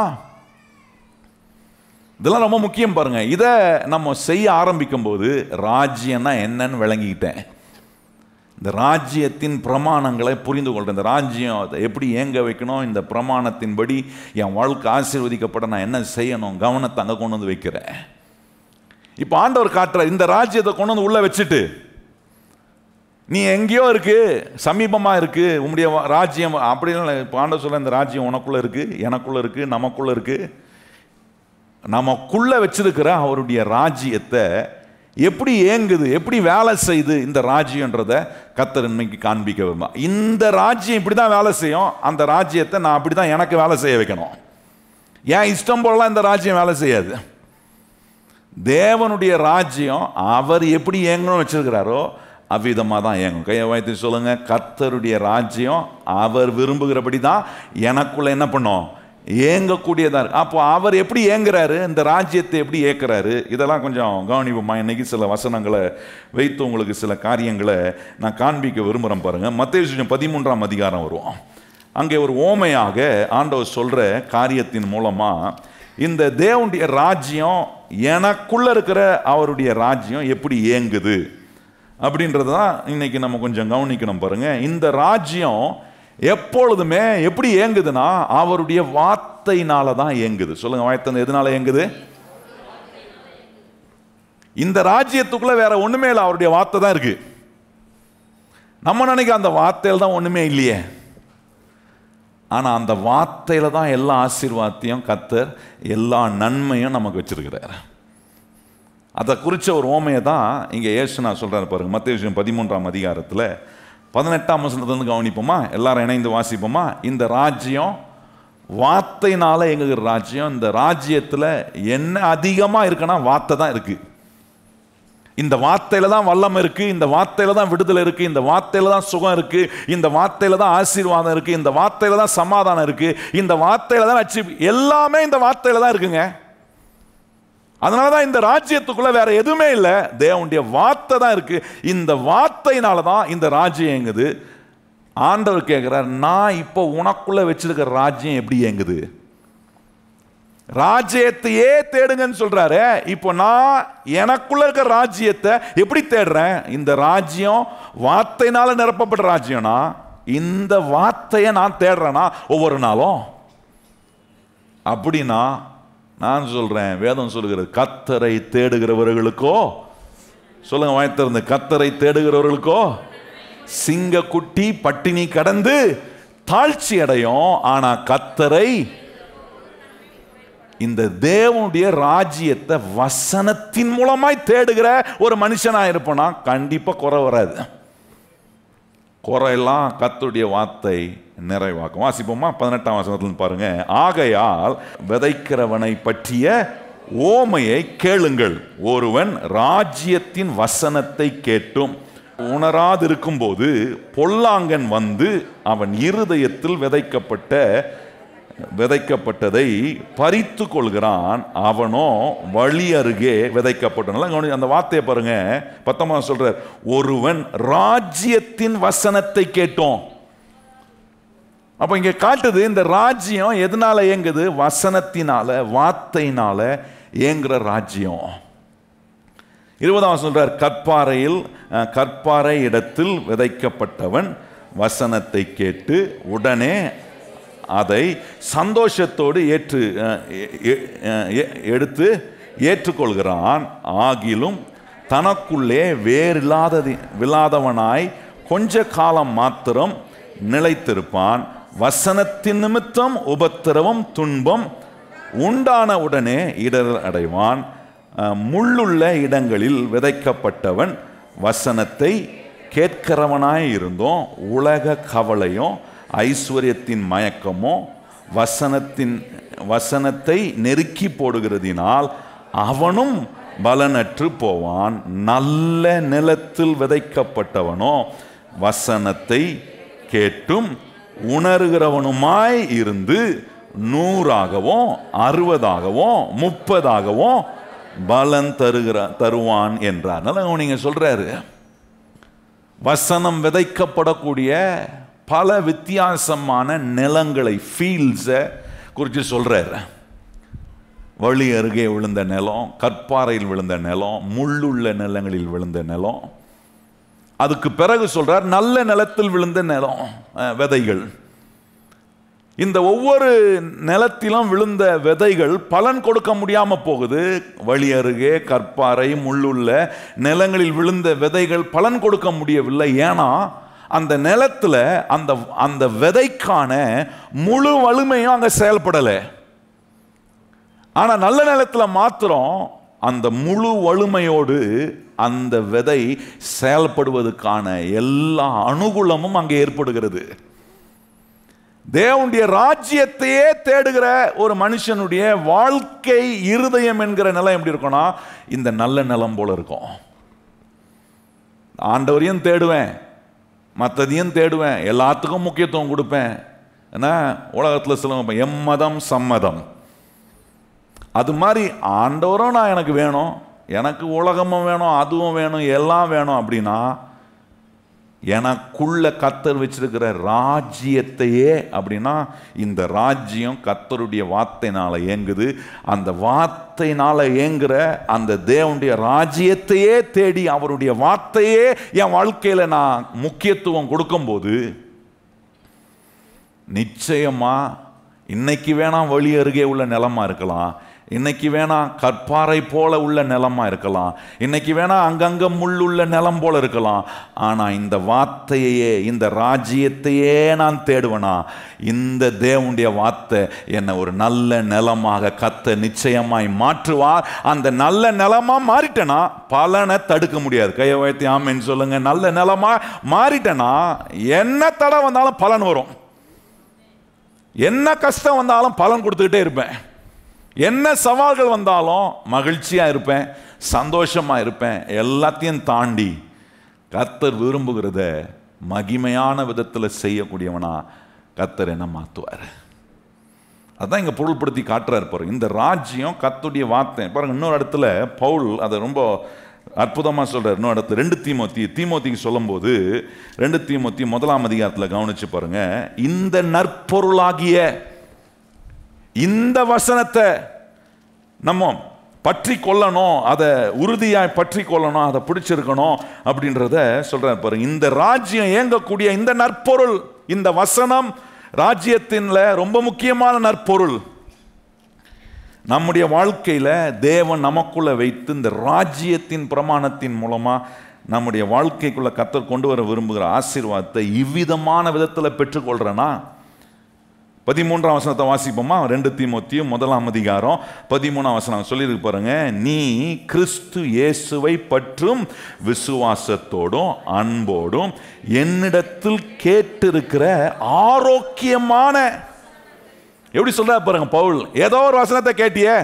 இதெல்லாம் ரொம்ப முக்கியம். பாருங்க, இதை நம்ம செய்ய ஆரம்பிக்கும் போது ராஜ்யம்னா என்னன்னு விளங்கிக்கிட்டேன். இந்த ராஜ்யத்தின் பிரமாணங்களை புரிந்து கொள்கிறேன். இந்த ராஜ்யம் அதை எப்படி ஏங்க வைக்கணும், இந்த பிரமாணத்தின்படி என் வாழ்க்கை ஆசீர்வதிக்கப்பட நான் என்ன செய்யணும், கவனத்தை அங்கே கொண்டு வந்து வைக்கிறேன். இப்போ ஆண்டவர் காட்டுற இந்த ராஜ்யத்தை கொண்டு வந்து உள்ளே வச்சுட்டு, நீ எங்கேயோ இருக்கு, சமீபமாக இருக்கு உம்முடைய ராஜ்யம் அப்படின்னு இப்போ ஆண்டவர் சொல்ல, இந்த ராஜ்யம் உனக்குள்ளே இருக்கு, எனக்குள்ளே இருக்கு, நமக்குள்ளே இருக்கு. நமக்குள்ளே வச்சிருக்கிற அவருடைய ராஜ்யத்தை எப்படி ஏங்குது, எப்படி வேலை செய்யுது இந்த ராஜ்யன்றதை கர்த்தர் இன்னைக்கு காண்பிக்க விரும்ப. இந்த ராஜ்யம் இப்படி தான் வேலை செய்யும், அந்த ராஜ்யத்தை நான் அப்படி தான் எனக்கு வேலை செய்ய வைக்கணும். ஏன் இஷ்டம் போலலாம் இந்த ராஜ்யம் வேலை செய்யாது. தேவனுடைய ராஜ்யம் அவர் எப்படி ஏங்கணும்னு வச்சிருக்கிறாரோ அவ்விதமாக தான் ஏங்கும். கையை வைத்து சொல்லுங்க, கர்த்தருடைய ராஜ்யம் அவர் விரும்புகிறபடி தான் எனக்குள்ள என்ன பண்ணும், ஏங்கக்கூடியதாக இருக்கு. அப்போ அவர் எப்படி ஏங்குறாரு, இந்த ராஜ்யத்தை எப்படி ஏற்கிறாரு, இதெல்லாம் கொஞ்சம் கவனிப்போமா. இன்னைக்கு சில வசனங்களை வைத்து உங்களுக்கு சில காரியங்களை நான் காண்பிக்க விரும்புகிறேன். பாருங்க, மத்தேயு 13ஆம் அதிகாரம் வருவோம். அங்கே ஒரு ஓமையாக ஆண்டவர் சொல்ற காரியத்தின் மூலமா இந்த தேவனுடைய ராஜ்யம், எனக்குள்ள இருக்கிற அவருடைய ராஜ்யம் எப்படி ஏங்குது அப்படின்றது தான் இன்னைக்கு நம்ம கொஞ்சம் கவனிக்கணும். பாருங்க, இந்த ராஜ்யம் எப்பொழுதுமே எப்படி ஏங்குதுன்னா அவருடைய வார்த்தையினால தான் ஏங்குது. சொல்லுங்க, வார்த்தை எதனால ஏங்குது? இந்த ராஜ்யத்துக்குள்ள வேற ஒண்ணுமே இல்லை, அவருடைய வார்த்தை தான் இருக்கு. நம்ம நினைக்க அந்த வார்த்தையில தான் ஒண்ணுமே இல்லையே, ஆனா அந்த வார்த்தையில தான் எல்லா ஆசீர்வாதத்தையும் கர்த்தர், எல்லா நன்மையும் நமக்கு வச்சிருக்கிறார். அதை குறித்த ஒரு ஓமையை தான் இங்கே இயேசு நான் சொல்றாரு பாருங்க. மத்தேயு 13ஆம் அதிகாரத்தில் 18ஆம் வசனத்திலிருந்து கவனிப்போமா, எல்லாரும் இணைந்து வாசிப்போமா. இந்த ராஜ்யம் வார்த்தையினால எங்குகிற ராஜ்யம். இந்த ராஜ்யத்தில் என்ன அதிகமாக இருக்குன்னா வார்த்தை தான் இருக்கு. இந்த வார்த்தையில தான் வல்லம் இருக்கு, இந்த வார்த்தையில தான் விடுதலை இருக்கு, இந்த வார்த்தையில தான் சுகம் இருக்கு, இந்த வார்த்தையில தான் ஆசீர்வாதம் இருக்கு, இந்த வார்த்தையில தான் சமாதானம் இருக்கு, இந்த வார்த்தையில தான் எல்லாமே இந்த வார்த்தையில தான் இருக்குங்க. அதனாலதான் இந்த ராஜ்யத்துக்குள்ள வேற எதுவுமே இல்லை, தேவனுடைய வார்த்தை தான் இருக்கு. இந்த வார்த்தையினால தான் இந்த ராஜ்யம் இயங்குது. ஆண்டவர் கேட்கிறார், நான் இப்போ உனக்குள்ள வச்சிருக்கிற ராஜ்யம் எப்படி இயங்குது? ராஜ்யத்தையே தேடுங்கன்னு சொல்றாரு. இப்போ நான் எனக்குள்ள இருக்கிற ராஜ்யத்தை எப்படி தேடுறேன்? இந்த ராஜ்யம் வார்த்தையினால நிரப்பப்பட்ட ராஜ்யம்னா இந்த வார்த்தையை நான் தேடுறேன்னா ஒவ்வொரு நாளும். அப்படின்னா நான் சொல்றேன், வேதம் சொல்லுகிறது, கர்த்தரை தேடுகிறவர்களுக்கோ, சொல்லுங்க வாய்த்திருந்து, கர்த்தரை தேடுகிறவர்களுக்கோ சிங்கக்குட்டி பட்டினி கடந்து தாழ்ச்சி அடையும், ஆனா கர்த்தரை, இந்த தேவனுடைய ராஜ்யத்தை வசனத்தின் மூலமாய் தேடுகிற ஒரு மனுஷனா இருப்பனா கண்டிப்பா குறை வராது. குறையெல்லாம் கர்த்தருடைய வார்த்தை நிறைவாக்கும். வாசிப்போமா, 18ஆம் வசனத்துல பாருங்க. ஆகையால் விதைக்கிறவனை பற்றிய ஓமையை கேளுங்கள். ஒருவன் ராஜ்யத்தின் வசனத்தை கேட்டும் உணராதிருக்கும் போது பொல்லாங்கன் வந்து அவன் இருதயத்தில் விதைக்கப்பட்டதை பறித்து கொள்கிறான், அவனோ வழி அருகே விதைக்கப்பட்டான். அந்த வார்த்தையை பாருங்க, 19 சொல்ற, ஒருவன் ராஜ்யத்தின் வசனத்தை கேட்டோம். அப்போ இங்கே காட்டுது இந்த ராஜ்யம் எதனால இயங்குது? வசனத்தினால, வார்த்தையினால இயங்குற ராஜ்யம். 20 சொல்றார், கற்பாறை இடத்தில் விதைக்கப்பட்டவன் வசனத்தை கேட்டு உடனே அதை சந்தோஷத்தோடு எடுத்து ஏற்றுக்கொள்கிறான். ஆகிலும் தனக்குள்ளே விழாதவனாய் கொஞ்ச காலம் மாத்திரம் நிலைத்திருப்பான். வசனத்தின் நிமித்தம் உபத்திரவம் துன்பம் உண்டான உடனே இடர் அடைவான். முள்ளுள்ள இடங்களில் விதைக்கப்பட்டவன் வசனத்தை கேட்கிறவனாய் இருந்தோம். உலக கவலையும் ஐஸ்வர்யத்தின் மயக்கமோ வசனத்தை நெருக்கி போடுகிறதினால் அவனும் பலனற்று போவான். நல்ல நிலத்தில் விதைக்கப்பட்டவனோ வசனத்தை கேட்டும் உணர்கிறவனுமாய் இருந்து 100ஆகவும் 60ஆகவும் 30ஆகவும் பலன் தருவான் என்றார். நீங்க சொல்றாரு, வசனம் விதைக்கப்படக்கூடிய பல வித்தியாசமான நிலங்களை, ஃபீல்ட்ஸை குறித்து சொல்றாரு. வழி அருகே விழுந்த நிலம், கற்பாறையில் விழுந்த நிலம், முள்ளுள்ள நிலங்களில் விழுந்த நிலம். அதுக்கு பிறகு சொல்றார் நல்ல நிலத்தில் விழுந்த நிலம், விதைகள். இந்த ஒவ்வொரு நிலத்திலும் விழுந்த விதைகள் பலன் கொடுக்க முடியாம போகுது. வழி அருகே கற்பாறை முள்ளுள்ள நிலங்களில் விழுந்த விதைகள் பலன் கொடுக்க முடியவில்லை. ஏன்னா அந்த நிலத்துல அந்த விதைக்கான முழு வலிமையும் அங்க செயல்படலை. ஆனா நல்ல நிலத்துல மாத்திரம் அந்த முழு வலிமையோடு அந்த விதை செயல்படுவதற்கான எல்லா அனுகூலமும் அங்கே ஏற்படுகிறது. தேவனுடைய ராஜ்யத்தையே தேடுகிற ஒரு மனுஷனுடைய வாழ்க்கை இருதயம் என்கிற நிலம் எப்படி இருக்கும்னா இந்த நல்ல நிலம் போல இருக்கும். ஆண்டவரையும் தேடுவேன், மற்றதையும் தேடுவேன், எல்லாத்துக்கும் முக்கியத்துவம் கொடுப்பேன். ஏன்னா உலகத்தில் சொல்லுவாங்க எம்மதம் சம்மதம். அது மாதிரி ஆண்டவரும் நான் எனக்கு வேணும், எனக்கு உலகமும் வேணும், அதுவும் வேணும், எல்லாம் வேணும் அப்படின்னா எனக்குள்ள கர்த்தர் வச்சிருக்கிற ராஜ்யத்தையே, அப்படின்னா இந்த ராஜ்யம் கர்த்தருடைய வார்த்தையினால இயங்குது. அந்த வார்த்தையினால இயங்குற அந்த தேவனுடைய ராஜ்யத்தையே தேடி அவருடைய வார்த்தையே என் வாழ்க்கையில நான் முக்கியத்துவம் கொடுக்கும்போது நிச்சயமா இன்னைக்கு வேணா வழி அருகே உள்ள நிலமா இருக்கலாம், இன்னைக்கு வேணா கற்பாறை போல உள்ள நிலமா இருக்கலாம், இன்னைக்கு வேணா அங்கங்க முள்ளுள்ள நிலம் போல இருக்கலாம். ஆனா இந்த வார்த்தையே, இந்த ராஜ்யத்தையே நான் தேடுவேனா, இந்த தேவனுடைய வார்த்தை என்னை ஒரு நல்ல நிலமாக கர்த்தர் நிச்சயமாய் மாற்றுவார். அந்த நல்ல நிலமா மாறிட்டேனா பலனை தடுக்க முடியாது. கையை வைத்து ஆமென் சொல்லுங்க. நல்ல நிலமா மாறிட்டேனா என்ன தடை வந்தாலும் பலன் வரும், என்ன கஷ்டம் வந்தாலும் பலன் கொடுத்துக்கிட்டே இருப்பேன், என்ன சவால்கள் வந்தாலும் மகிழ்ச்சியா இருப்பேன், சந்தோஷமா இருப்பேன். எல்லாத்தையும் தாண்டி கர்த்தர் விரும்புகிறத மகிமையான விதத்தில் செய்யக்கூடியவனா கர்த்தர் என்ன மாற்றுவார். அதான் இங்க பொருள்படுத்தி காட்டுறாரு பாருங்க. இந்த ராஜ்யம் கர்த்தருடைய வார்த்தை பாருங்க. இன்னொரு இடத்துல பவுல் அதை ரொம்ப அற்புதமா சொல்றாரு. இன்னொரு இடத்துல 2 தீமோத்திக்கு சொல்லும் போது 2 தீமோத்தி 1ஆம் அதிகாரத்தில் கவனிச்சு பாருங்க. இந்த நற்பொருளாகிய இந்த வசனத்தை நம்ம பற்றி கொள்ளணும், அதை உறுதியாய் பற்றி கொள்ளணும், அதை பிடிச்சிருக்கணும் அப்படின்றத சொல்றாரு பாருங்க. இந்த ராஜ்யம் இயங்கக்கூடிய இந்த நற்பொருள், இந்த வசனம் ராஜ்யத்தின்ல ரொம்ப முக்கியமான நற்பொருள். நம்முடைய வாழ்க்கையில தேவன் நமக்குள்ள வைத்து இந்த ராஜ்யத்தின் பிரமாணத்தின் மூலமா நம்முடைய வாழ்க்கைக்குள்ள கர்த்தர் கொண்டு வர விரும்புகிற ஆசீர்வாதத்தை இவ்விதமான விதத்தில் பெற்றுக்கொள்றேன்னா 13ஆம் வசனத்தை வாசிப்போமா? 2 தீமோத்தி 1ஆம் அதிகாரம் 13ஆம் வசனம் சொல்லியிருக்கு பாருங்க. நீ கிறிஸ்து இயேசுவை பற்றும் விசுவாசத்தோடும் அன்போடும் என்னிடத்தில் கேட்டிருக்கிற ஆரோக்கியமான, எப்படி சொல்ற பாருங்க பவுல், ஏதோ ஒரு வசனத்தை கேட்டியே,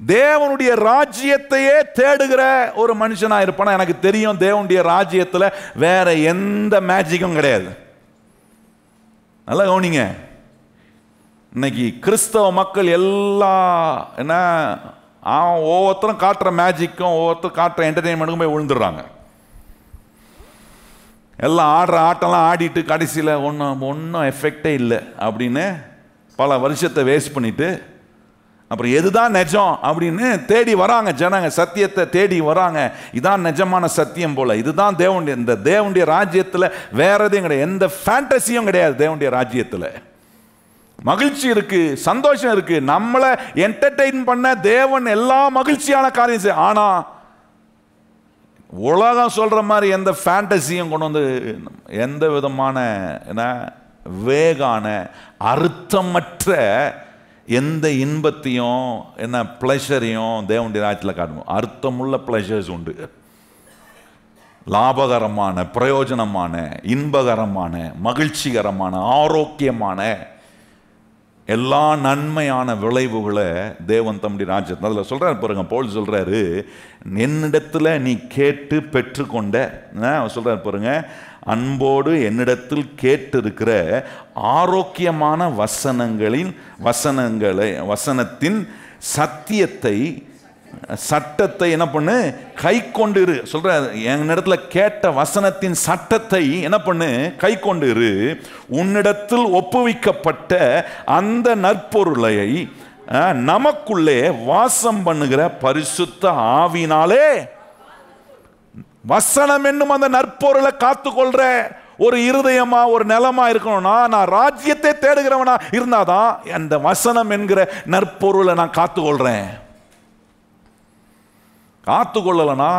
தேவனுடைய ராஜ்யத்தையே தேடுகிற ஒரு மனுஷனா இருப்பானா. எனக்கு தெரியும் தேவனுடைய ராஜ்யத்துல வேற எந்த மேஜிக்கும் கிடையாது. நல்லா கவனிங்க. இன்னைக்கு கிறிஸ்தவ மக்கள் எல்லாம் என்ன ஒவ்வொருத்தரும் காட்டுற மேஜிக்கும் ஒவ்வொருத்தரும் காட்டுற என்டர்டெயின்மெண்ட்டுக்கும் போய் விழுந்துடுறாங்க. எல்லாம் ஆடுற ஆட்டம்லாம் ஆடிட்டு கடைசியில் ஒன்றும் எஃபெக்டே இல்லை அப்படின்னு பல வருஷத்தை வேஸ்ட் பண்ணிட்டு அப்புறம் எதுதான் நிஜம் அப்படின்னு தேடி வராங்க ஜனங்க, சத்தியத்தை தேடி வராங்க. இதான் நிஜமான சத்தியம் போல, இதுதான் தேவனுடைய, இந்த தேவனுடைய ராஜ்யத்தில் வேற எதுவும் கிடையாது, எந்த ஃபேண்டசியும் கிடையாது. தேவனுடைய ராஜ்யத்தில் மகிழ்ச்சி இருக்கு, சந்தோஷம் இருக்கு, நம்மளை என்டர்டெயின் பண்ண தேவன் எல்லா மகிழ்ச்சியான காரியம் செய்ய. ஆனா உலகம் சொல்ற மாதிரி எந்த ஃபேண்டசியும் கொண்டு வந்து எந்த விதமான வேகான அர்த்தமற்ற எந்த இன்பத்தையும் பிளஷரையும் தேவனுடைய ராஜ்யத்தில் காட்டணும். அர்த்தமுள்ள பிளஷர்ஸ் உண்டு, லாபகரமான, பிரயோஜனமான, இன்பகரமான, மகிழ்ச்சிகரமான, ஆரோக்கியமான எல்லா நன்மையான விளைவுகளை தேவன் தம்முடைய ராஜ்யத்தில் அதில் சொல்கிறார் பாருங்க. பவுல் சொல்கிறாரு, என்னிடத்தில் நீ கேட்டு பெற்றுக்கொண்ட, சொல்கிறார் பாருங்க, அன்போடு என்னிடத்தில் கேட்டிருக்கிற ஆரோக்கியமான வசனத்தின் சட்டத்தை என்ன பண்ணு, கை கொண்டு இரு. சொல்ற என்னிடத்துல கேட்ட வசனத்தின் சட்டத்தை என்ன பண்ணு, கை கொண்டு இரு. உன்னிடத்தில் ஒப்புவிக்கப்பட்ட அந்த நற்பொருளை நமக்குள்ளே வாசம் பண்ணுகிற பரிசுத்த ஆவினாலே, வசனம் என்னும் அந்த நற்பொருளை காத்துக்கொள்ற ஒரு இருதயமா ஒரு நிலமா இருக்கணும்னா, நான் ராஜ்யத்தை தேடுகிறவனா இருந்தாதான் அந்த வசனம் என்கிற நற்பொருளை நான் காத்துக்கொள்றேன். காத்துக்கொள்ளலைன்னா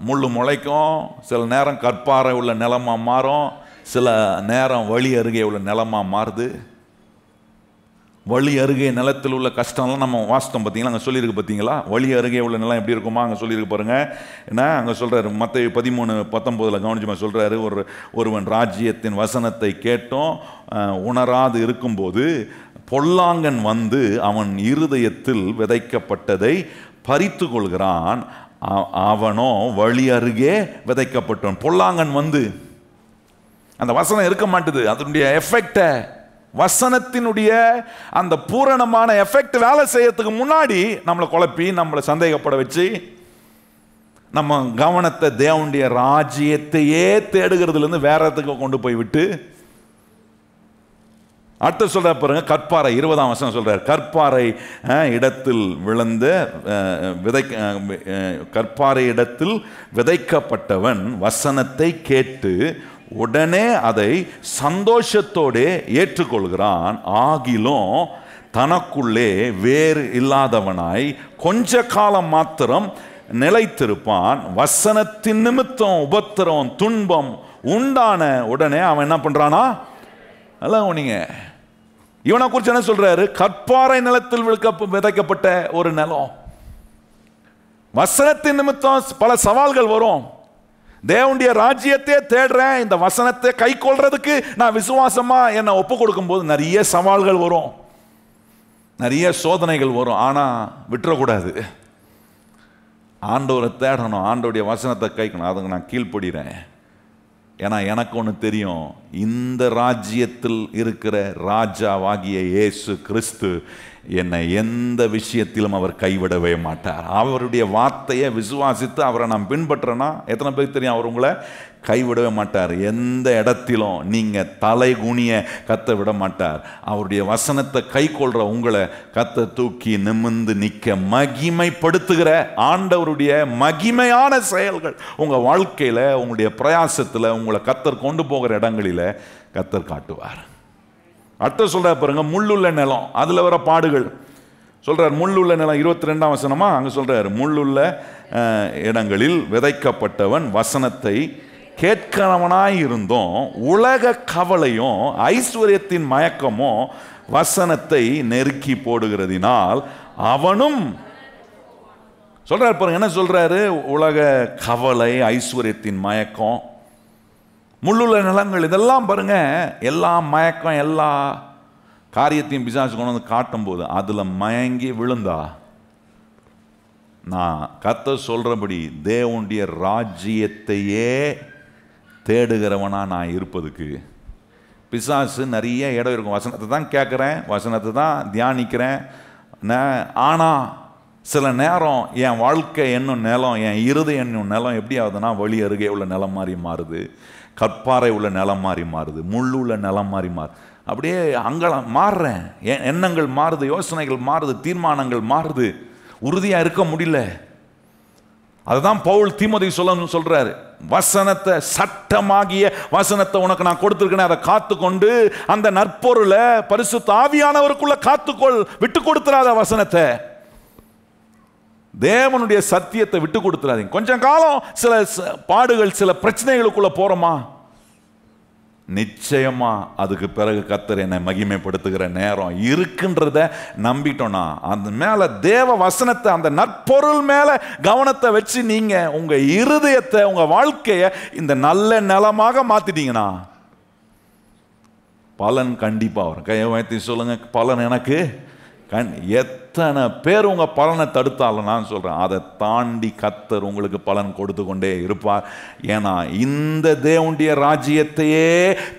முள்ளு முளைக்கும், சில நேரம் கற்பாறை உள்ள நிலமா மாறும், சில நேரம் வழி அருகே உள்ள நிலமா மாறுது. வழி அருகே நிலத்தில் உள்ள கஷ்டம்லாம் நம்ம வாசித்தோம் பார்த்தீங்களா, அங்கே சொல்லியிருக்கு பார்த்தீங்களா, வழி அருகே உள்ள நிலம் எப்படி இருக்குமா அங்கே சொல்லியிருக்கு பாருங்க. ஏன்னா அங்கே சொல்கிறாரு, மத்தேயு 13:19 கவனிச்சுமா சொல்கிறாரு, ஒருவன் ராஜ்யத்தின் வசனத்தை கேட்டும் உணராது இருக்கும்போது பொல்லாங்கன் வந்து அவன் இருதயத்தில் விதைக்கப்பட்டதை பறித்து கொள்கிறான், அவனோ வழி அருகே விதைக்கப்பட்டான். பொல்லாங்கன் வந்து அந்த வசனம் இருக்க மாட்டுது, அதனுடைய எஃபெக்டை, வசனத்தினுடைய அந்த பூரணமான எஃபெக்ட் வேலை செய்யறதுக்கு முன்னாடி நம்மளை குழப்பி, நம்மளை சந்தேகப்பட வச்சு, நம்ம கவனத்தை தேவனுடைய ராஜ்யத்தையே தேடுகிறதுல இருந்து வேற இடத்துக்கு கொண்டு போய் விட்டு, அடுத்து சொல்ற பாருங்க, கற்பாறை 20ஆம் வசனம் சொல்றார், கற்பாறை இடத்தில் விழுந்த கற்பாறை இடத்தில் விதைக்கப்பட்டவன் வசனத்தை கேட்டு உடனே அதை சந்தோஷத்தோடு ஏற்றுக்கொள்கிறான். ஆகிலும் தனக்குள்ளே வேறு இல்லாதவனாய் கொஞ்ச காலம் மாத்திரம் நிலைத்திருப்பான். வசனத்தின் நிமித்தம் உபத்திரம் துன்பம் உண்டான உடனே அவன் என்ன பண்றானா, நீங்க இவனை குறிச்சு என்ன சொல்றாரு, கற்பாறை நிலத்தில் விதைக்கப்பட்ட ஒரு நிலம். வசனத்தின் நிமித்தம் பல சவால்கள் வரும். தேவனுடைய ராஜ்யத்தை தேடுறேன், இந்த வசனத்தை கை கொள்றதுக்கு நான் விசுவாசமா என்னை ஒப்பு கொடுக்கும் போது நிறைய சவால்கள் வரும், நிறைய சோதனைகள் வரும். ஆனா விட்டுறக்கூடாது, ஆண்டவரை தேடணும், ஆண்டவருடைய வசனத்தை கைக்கணும். அதுக்கு நான் கீழ்ப்படுகிறேன். ஏன்னா எனக்கு ஒன்று தெரியும், இந்த ராஜ்யத்தில் இருக்கிற ராஜாவாகிய இயேசு கிறிஸ்து என்னை எந்த விஷயத்திலும் அவர் கைவிடவே மாட்டார். அவருடைய வார்த்தையை விசுவாசித்து அவரை நான் பின்பற்றேன்னா எத்தனை பேருக்கு தெரியும், அவர் உங்களை கைவிடவே மாட்டார். எந்த இடத்திலும் நீங்க தலை குனிய கத்த விட மாட்டார். அவருடைய வசனத்தை கை கொள்ற உங்களை கத்த தூக்கி நிமிர்ந்து நிற்க மகிமைப்படுத்துகிற ஆண்டவருடைய மகிமையான செயல்கள் உங்க வாழ்க்கையில, உங்களுடைய பிரயாசத்துல உங்களை கத்தர் கொண்டு போகிற இடங்களில கத்தர் காட்டுவார். அடுத்த சொல்ற பாருங்க, முள்ளுள்ள நிலம், அதுல வர பாடுகள் சொல்றார். முள்ளுள்ள நிலம் 22ஆம் வசனமா அங்க சொல்றாரு, முள்ளுள்ள இடங்களில் விதைக்கப்பட்டவன் வசனத்தை கேட்கிறவனாய் இருந்தோம், உலக கவலையும் ஐஸ்வர்யத்தின் மயக்கமும் வசனத்தை நெருக்கி போடுகிறதினால் அவனும் சொல்றாரு பாருங்க, என்ன சொல்றாரு, உலக கவலை, ஐஸ்வர்யத்தின் மயக்கம், முள்ளுள்ள நிலங்கள், இதெல்லாம் பாருங்க, எல்லா மயக்கம் எல்லா காரியத்தையும் பிசாசு கொண்டு வந்து காட்டும் போது அதுல மயங்கி விழுந்தா, நான் கர்த்தர் சொல்றபடி தேவனுடைய ராஜ்யத்தையே தேடுகிறவனா நான் இருப்பதுக்கு பிசாசு நிறைய இடம் இருக்கும். வசனத்தை தான் கேட்குறேன், வசனத்தை தான் தியானிக்கிறேன், ஆனால் சில நேரம் என் வாழ்க்கை என்னும் நிலம், என் இருதயம் என்னும் நிலம் எப்படி ஆகுதுன்னா வழி அருகே உள்ள நிலம் மாதிரி மாறுது. கற்பாறை உள்ள நிலம் மாறி மாறுது, முள் உள்ள நிலம் மாறி மாறுது. அப்படியே அங்கெல்லாம் மாறுறேன், எண்ணங்கள் மாறுது, யோசனைகள் மாறுது, தீர்மானங்கள் மாறுது, உறுதியாக இருக்க முடியல. அதுதான் பவுல் தீமோத்தேயுக்கு சொல்றாரு, வசனத்தை, சட்டமாகிய வசனத்தை உனக்கு நான் கொடுத்திருக்கேன், அதை காத்துக்கொண்டு அந்த நற்பொருளை பரிசுத்த ஆவியானவருக்குள்ள காத்துக்கொள், விட்டு கொடுத்துறாத வசனத்தை, தேவனுடைய சத்தியத்தை விட்டு கொடுத்துறாதீங்க. கொஞ்சம் காலம் சில பாடுகள், சில பிரச்சனைகளுக்குள்ள போறோமா, நிச்சயமா அதுக்கு பிறகு கர்த்தர் என்னை மகிமைப்படுத்துகிற நேரம் இருக்குன்றத நம்பிட்டோம்னா, அந்த மேல தேவ வசனத்தை, அந்த நற்பொருள் மேல கவனத்தை வச்சு நீங்க உங்க இருதயத்தை, உங்க வாழ்க்கைய இந்த நல்ல நிலமாக மாத்திட்டீங்கன்னா பலன் கண்டிப்பா வரும். கையை உயர்த்தி சொல்லுங்க, பலன் எனக்கு எத்தனை பேர் உங்க பலனை தடுத்தாலும் நான் சொல்றேன், அதை தாண்டி கர்த்தர் உங்களுக்கு பலன் கொடுத்து கொண்டே இருப்பார். ஏன்னா இந்த தேவனுடைய ராஜ்யத்தையே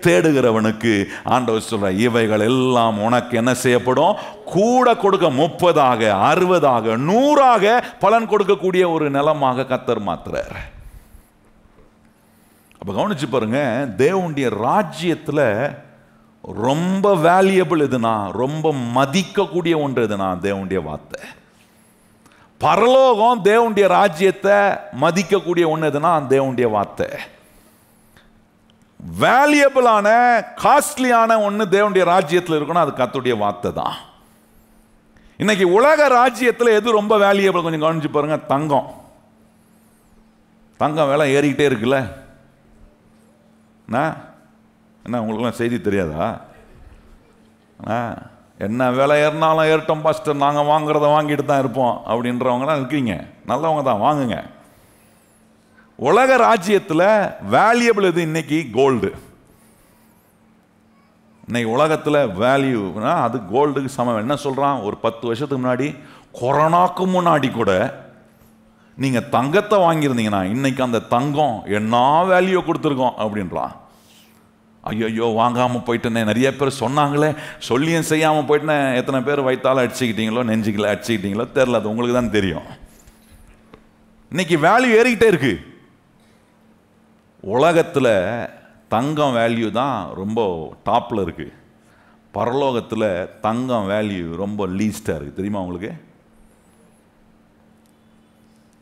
தேடுகிறவனுக்கு ஆண்டவர் சொல்ற, இவைகள் எல்லாம் உனக்கு என்ன செய்யப்படும், கூட கொடுக்க 30ஆக 60ஆக 100ஆக பலன் கொடுக்கக்கூடிய ஒரு நிலமாக கர்த்தர் மாத்துறார். அப்ப கவனிச்சு பாருங்க, தேவனுடைய ராஜ்யத்துல ரொம்ப வேல்யூபிள் எதுனா, ரொம்ப மதிக்கக்கூடிய ஒன்று எதுனா தேவனுடைய வார்த்தை. பரலோகம் தேவனுடைய ராஜ்யத்தை மதிக்கக்கூடிய ஒன்று எதுனா தேவனுடைய வார்த்தை. வேல்யூபிளான, காஸ்ட்லியான ஒன்று தேவனுடைய ராஜ்யத்தில் இருக்கணும், அது கர்த்தருடைய வார்த்தை தான். இன்னைக்கு உலக ராஜ்யத்தில் எது ரொம்ப வேல்யூபிள் கொஞ்சம் கவனிச்சு பாருங்க, தங்கம். தங்கம் விலை ஏறிக்கிட்டே இருக்குல்ல. என்ன உங்களுக்குலாம் செய்தி தெரியாதா? என்ன விலை ஏறினாலும் ஏறட்டும் பாஸ்டர், நாங்கள் வாங்குறத வாங்கிட்டு தான் இருப்போம் அப்படின்றவங்கலாம் இருக்கீங்க, நல்லவங்க தான், வாங்குங்க. உலக ராஜ்யத்தில் வேல்யூபிள் எது இன்னைக்கு? கோல்டு. இன்னைக்கு உலகத்தில் வேல்யூனா அது கோல்டுக்கு சமம். என்ன சொல்கிறான், ஒரு 10 வருஷத்துக்கு முன்னாடி, கொரோனாக்கு முன்னாடி கூட நீங்கள் தங்கத்தை வாங்கியிருந்தீங்கன்னா இன்னைக்கு அந்த தங்கம் என்ன வேல்யூ கொடுத்துருக்கோம் அப்படின்றான். ஐயோ வாங்காமல் போயிட்டேனே, நிறைய பேர் சொன்னாங்களே, சொல்லியும் செய்யாமல் போயிட்டேன். எத்தனை பேர் வயிற்றால அடிச்சுக்கிட்டீங்களோ, நெஞ்சுக்கல அடிச்சுக்கிட்டீங்களோ தெரில, அது உங்களுக்கு தான் தெரியும். இன்னைக்கு வேல்யூ ஏறிக்கிட்டே இருக்கு. உலகத்தில் தங்கம் வேல்யூ தான் ரொம்ப டாப்பில் இருக்கு, பரலோகத்தில் தங்கம் வேல்யூ ரொம்ப லீஸ்டாக இருக்கு. தெரியுமா உங்களுக்கு?